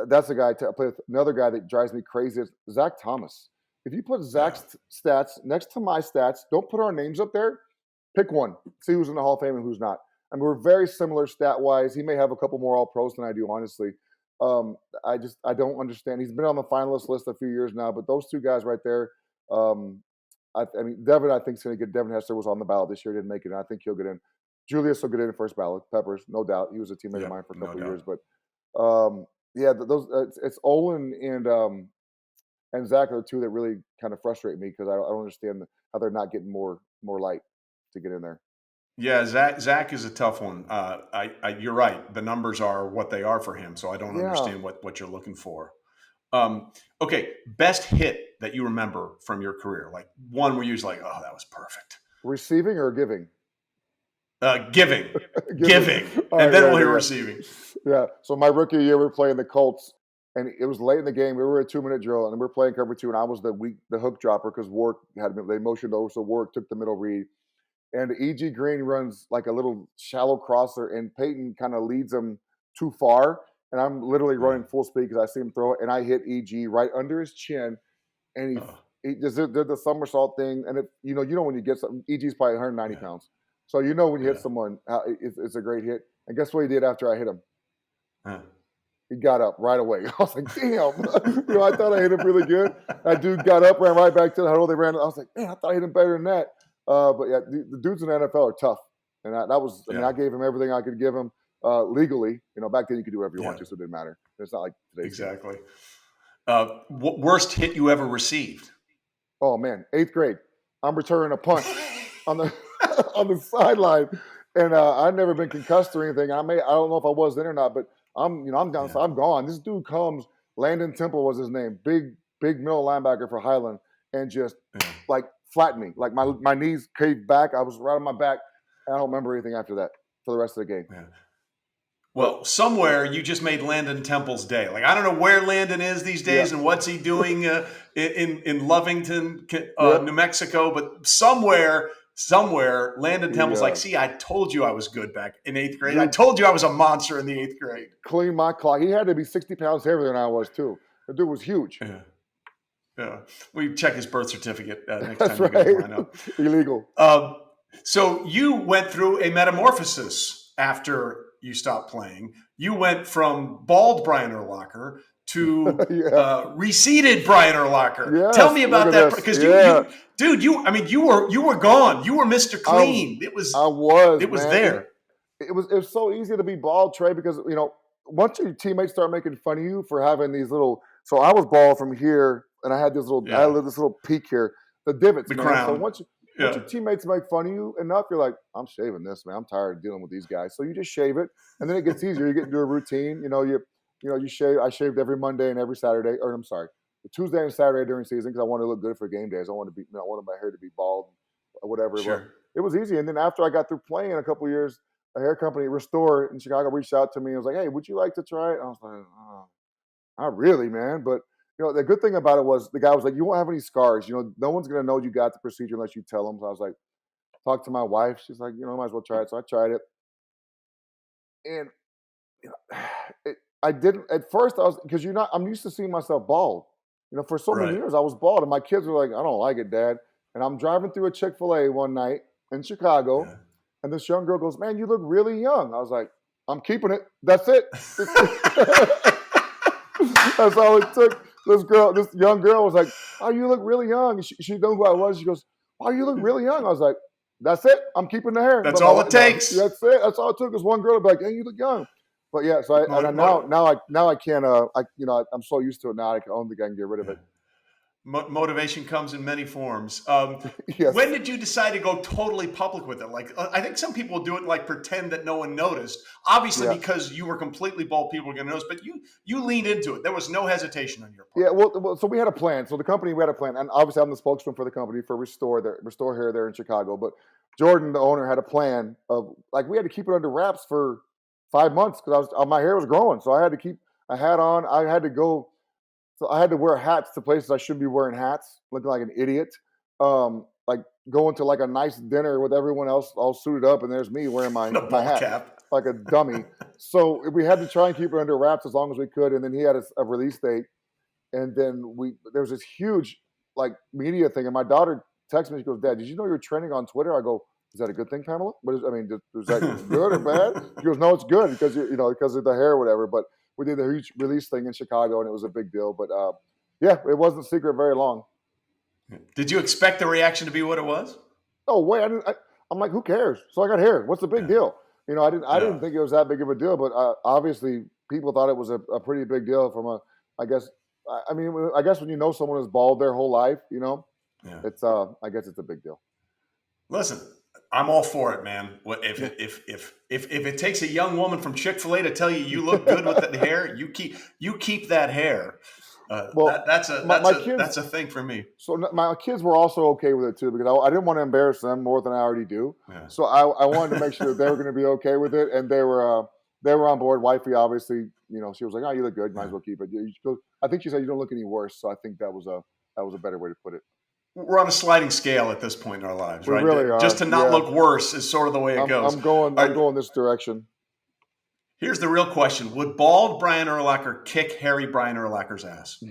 that's a guy I play with. Another guy that drives me crazy is Zach Thomas. If you put Zach's stats next to my stats, don't put our names up there. Pick one. See who's in the Hall of Fame and who's not. I mean, we're very similar stat-wise. He may have a couple more All-Pros than I do, honestly. I don't understand. He's been on the finalist list a few years now, but those two guys right there, I mean, Devin, I think, is going to get. Devin Hester was on the ballot this year, didn't make it, and I think he'll get in. Julius will get in first ballot. Peppers, no doubt. He was a teammate of mine for a couple of years, but it's Olin and Zach are the two that really kind of frustrate me because I don't understand how they're not getting more light to get in there. Yeah, Zach is a tough one. You're right. The numbers are what they are for him, so I don't understand what you're looking for. Okay, best hit that you remember from your career, like one where you was like, "Oh, that was perfect." Receiving or giving? Giving. And then we'll hear receiving. Yeah. So my rookie year, we were playing the Colts, and it was late in the game. We were a 2-minute drill, and we were playing cover 2, and I was the hook dropper because Warwick they motioned over, so Warwick took the middle read. And E.G. Green runs like a little shallow crosser, and Peyton kind of leads him too far. And I'm literally running full speed because I see him throw it, and I hit E.G. right under his chin, and he just did the somersault thing. And you know when you get something, E.G.'s probably 190 pounds, so you know when you hit someone, it's a great hit. And guess what he did after I hit him? He got up right away. I was like, damn. I thought I hit him really good. That dude got up, ran right back to the huddle. They ran. I was like, man, I thought I hit him better than that. But yeah, the dudes in the NFL are tough, and that was. I mean, I gave him everything I could give him legally. Back then you could do whatever you want to, so it didn't matter. It's not like today. Exactly. Worst hit you ever received? Oh man, 8th grade. I'm returning a punt on the on the sideline, and I'd never been concussed or anything. I don't know if I was then or not, but I'm down. So I'm gone. This dude comes. Landon Temple was his name. Big middle linebacker for Highland, and just like flattened me. Like my knees caved back. I was right on my back. I don't remember anything after that for the rest of the game. Yeah. Well, somewhere you just made Landon Temple's day. Like, I don't know where Landon is these days and what's he doing in Lovington, New Mexico, but somewhere Landon Temple's like, see, I told you I was good back in 8th grade. I told you I was a monster in the 8th grade. Clean my clock. He had to be 60 pounds heavier than I was, too. The dude was huge. Yeah. We check his birth certificate next That's time right. you guys line up. Illegal. So you went through a metamorphosis after you stopped playing. You went from bald Brian Urlacher to receded Brian Urlacher. Yes, tell me about that, because you were gone. You were Mr. Clean. It was there. It was so easy to be bald, Trey, because once your teammates start making fun of you for having these little. So I was bald from here, and I had this little peak here, the divots. The man. crown. So once your teammates make fun of you enough, you're like, I'm shaving this, man. I'm tired of dealing with these guys. So you just shave it, and then it gets easier. You get into a routine. You shave. I shaved every Monday and every Saturday, Tuesday and Saturday during season because I wanted to look good for game days. I wanted my hair to be bald whatever. Sure. But it was easy. And then after I got through playing a couple of years, a hair company, Restore in Chicago, reached out to me and was like, "Hey, would you like to try it?" And I was like, "Oh, not really, man." But the good thing about it was the guy was like, "You won't have any scars. No one's gonna know you got the procedure unless you tell them." So I was like, talk to my wife. She's like, might as well try it. So I tried it, and I didn't at first. I was because I'm used to seeing myself bald. For so many Right. years I was bald, and my kids were like, "I don't like it, Dad." And I'm driving through a Chick-fil-A one night in Chicago, Yeah. and this young girl goes, "Man, you look really young." I was like, "I'm keeping it. That's it." That's all it took. This young girl was like, "Oh, you look really young." And she knew who I was. She goes, "Oh, you look really young." I was like, "That's it. I'm keeping the hair." That's But all it takes. That's it. That's all it took. Is one girl to be like, "Hey, you look young." But yeah, so now I can't. I'm so used to it now. I don't think I can get rid of it. Motivation comes in many forms. Yes. When did you decide to go totally public with it? Like, I think some people do it like pretend that no one noticed. Obviously, because you were completely bald, people were going to notice. But you leaned into it. There was no hesitation on your part. Yeah. Well, so we had a plan. So the company, we had a plan, and obviously I'm the spokesman for the company for Restore Hair there in Chicago. But Jordan, the owner, had a plan of like we had to keep it under wraps for 5 months because my hair was growing, so I had to keep a hat on. I had to go. So I had to wear hats to places I shouldn't be wearing hats, looking like an idiot. Like going to like a nice dinner with everyone else all suited up, and there's me wearing my hat cap like a dummy. So we had to try and keep it under wraps as long as we could. And then he had a release date, and then there was this huge like media thing. And my daughter texted me. She goes, "Dad, did you know you're trending on Twitter?" I go, "Is that a good thing, Pamela? Is that good or bad?" She goes, "No, it's good because because of the hair or whatever." But we did a huge release thing in Chicago, and it was a big deal. But yeah, it wasn't secret very long. Did you expect the reaction to be what it was? No way. I'm like, who cares? So I got hair. What's the big deal? I didn't think it was that big of a deal. But obviously, people thought it was a pretty big deal. I guess when you know someone is bald their whole life, it's I guess it's a big deal. Listen, I'm all for it, man. If it takes a young woman from Chick-fil-A to tell you look good with that hair, you keep that hair. That's a thing for me. So my kids were also okay with it too because I didn't want to embarrass them more than I already do. Yeah. So I wanted to make sure that they were going to be okay with it, and they were on board. Wifey obviously, she was like, "Oh, you look good. Might as well keep it." I think she said you don't look any worse. So I think that was a better way to put it. We're on a sliding scale at this point in our lives, right? We really are. Just to not look worse is sort of the way it goes. I'm going this direction. Here's the real question. Would bald Brian Urlacher kick hairy Brian Urlacher's ass?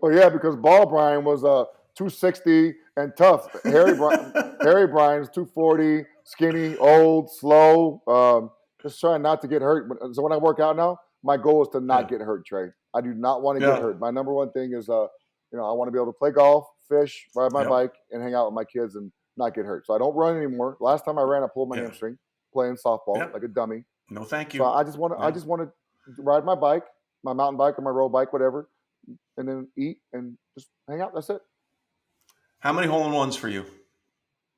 Well, yeah, because bald Brian was 260 and tough. Hairy Brian's 240, skinny, old, slow. Just trying not to get hurt. So when I work out now, my goal is to not get hurt, Trey. I do not want to get hurt. My number one thing is I want to be able to play golf, fish, ride my bike, and hang out with my kids and not get hurt. So I don't run anymore. Last time I ran, I pulled my hamstring playing softball like a dummy. No, thank you. So I just want to ride my bike, my mountain bike or my road bike, whatever, and then eat and just hang out. That's it. How many hole-in-ones for you?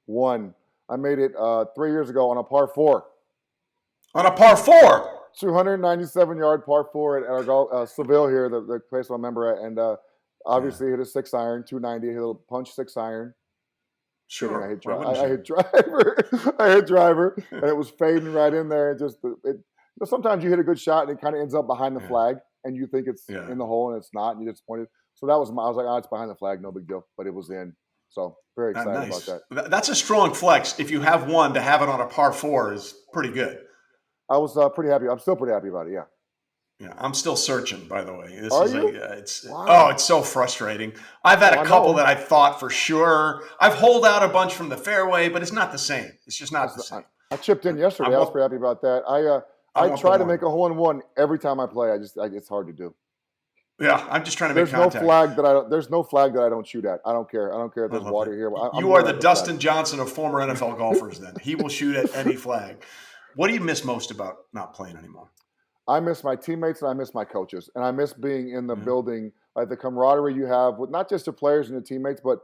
One. I made it 3 years ago on a par 4. On a par 4? 297-yard par 4 at our Seville here, the place I'm a member at, and obviously hit a 6-iron, 290, hit a punch 6-iron. Sure. I hit driver, and it was fading right in there. Sometimes you hit a good shot, and it kind of ends up behind the flag, and you think it's in the hole, and it's not, and you're disappointed. So I was like, it's behind the flag, no big deal. But it was in. So very excited about that. That's a strong flex. If you have one, to have it on a par 4 is pretty good. I was pretty happy. I'm still pretty happy about it, yeah. Yeah, I'm still searching, by the way. It's so frustrating. I've had a couple that I thought for sure. I've holed out a bunch from the fairway, but it's not the same. It's just not the same. I chipped in yesterday. I was pretty happy about that. I try to make a hole-in-one every time I play. It's hard to do. Yeah, I'm just trying to make contact. There's no flag that I don't shoot at. I don't care. I don't care if there's water here. You are the Dustin Johnson of former NFL golfers then. He will shoot at any flag. What do you miss most about not playing anymore? I miss my teammates and I miss my coaches. And I miss being in the building, like the camaraderie you have with not just the players and the teammates, but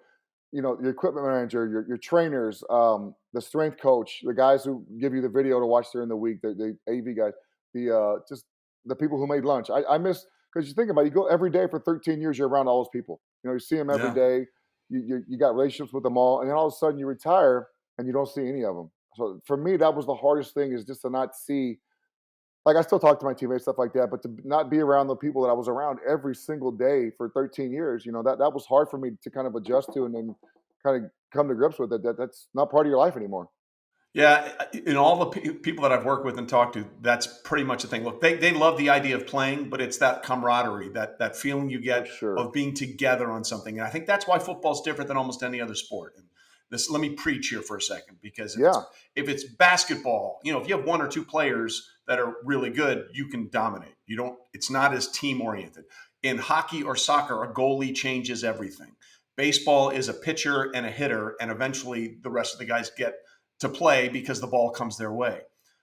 your equipment manager, your trainers, the strength coach, the guys who give you the video to watch during the week, the AV guys, just the people who made lunch. I miss, because you think about it, you go every day for 13 years, you're around all those people. You see them every day. you got relationships with them all, and then all of a sudden you retire and you don't see any of them. So for me, that was the hardest thing, is just to not see. Like, I still talk to my teammates, stuff like that, but to not be around the people that I was around every single day for 13 years, that was hard for me to kind of adjust to, and then kind of come to grips with it. That's not part of your life anymore. Yeah, in all the people that I've worked with and talked to, that's pretty much the thing. Look, they love the idea of playing, but it's that camaraderie, that feeling you get of being together on something. And I think that's why football's different than almost any other sport. And let me preach here for a second, because if it's basketball, if you have one or two players that are really good, you can dominate. It's not as team oriented. In hockey or soccer, a goalie changes everything. Baseball is a pitcher and a hitter, and eventually the rest of the guys get to play because the ball comes their way.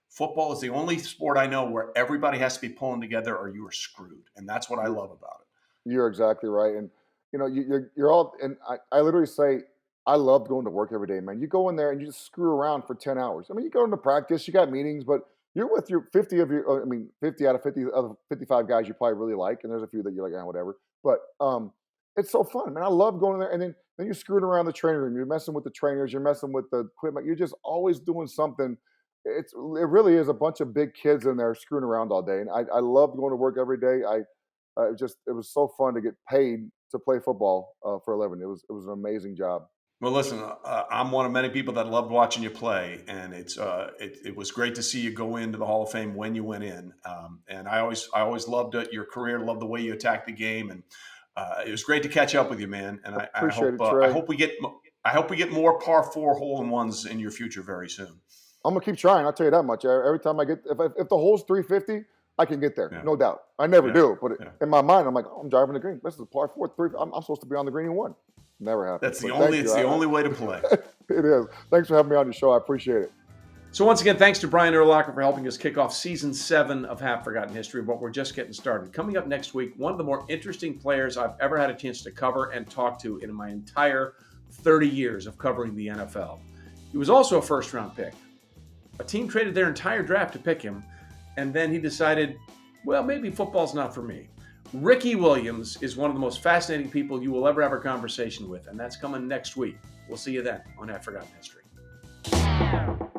Football is the only sport I know where everybody has to be pulling together or you are screwed. And that's what I love about it. You're exactly right. And, you're all, and I literally say, I love going to work every day, man. You go in there and you just screw around for 10 hours. I mean, you go into practice, you got meetings, but you're with your 50 out of 50 other 55 guys you probably really like. And there's a few that you're like, whatever. But it's so fun, man. I love going in there. And then you're screwing around the training room. You're messing with the trainers. You're messing with the equipment. You're just always doing something. It really is a bunch of big kids in there screwing around all day. And I love going to work every day. It was so fun to get paid to play football for a living. It was an amazing job. Well, listen, I'm one of many people that loved watching you play, and it was great to see you go into the Hall of Fame when you went in. And I always loved your career, loved the way you attacked the game, and it was great to catch up with you, man. And I hope we get more par 4 hole-in-ones in your future very soon. I'm gonna keep trying. I'll tell you that much. Every time I get, if the hole's 350, I can get there, no doubt. I never do, but in my mind, I'm like, I'm driving the green. This is par 4, 3. I'm supposed to be on the green in 1. Never happened. That's the only way to play. It is. Thanks for having me on your show. I appreciate it. So once again, thanks to Brian Urlacher for helping us kick off Season 7 of Half Forgotten History, but we're just getting started. Coming up next week, one of the more interesting players I've ever had a chance to cover and talk to in my entire 30 years of covering the NFL. He was also a first-round pick. A team traded their entire draft to pick him, and then he decided, well, maybe football's not for me. Ricky Williams is one of the most fascinating people you will ever have a conversation with, and that's coming next week. We'll see you then on Half Forgotten History.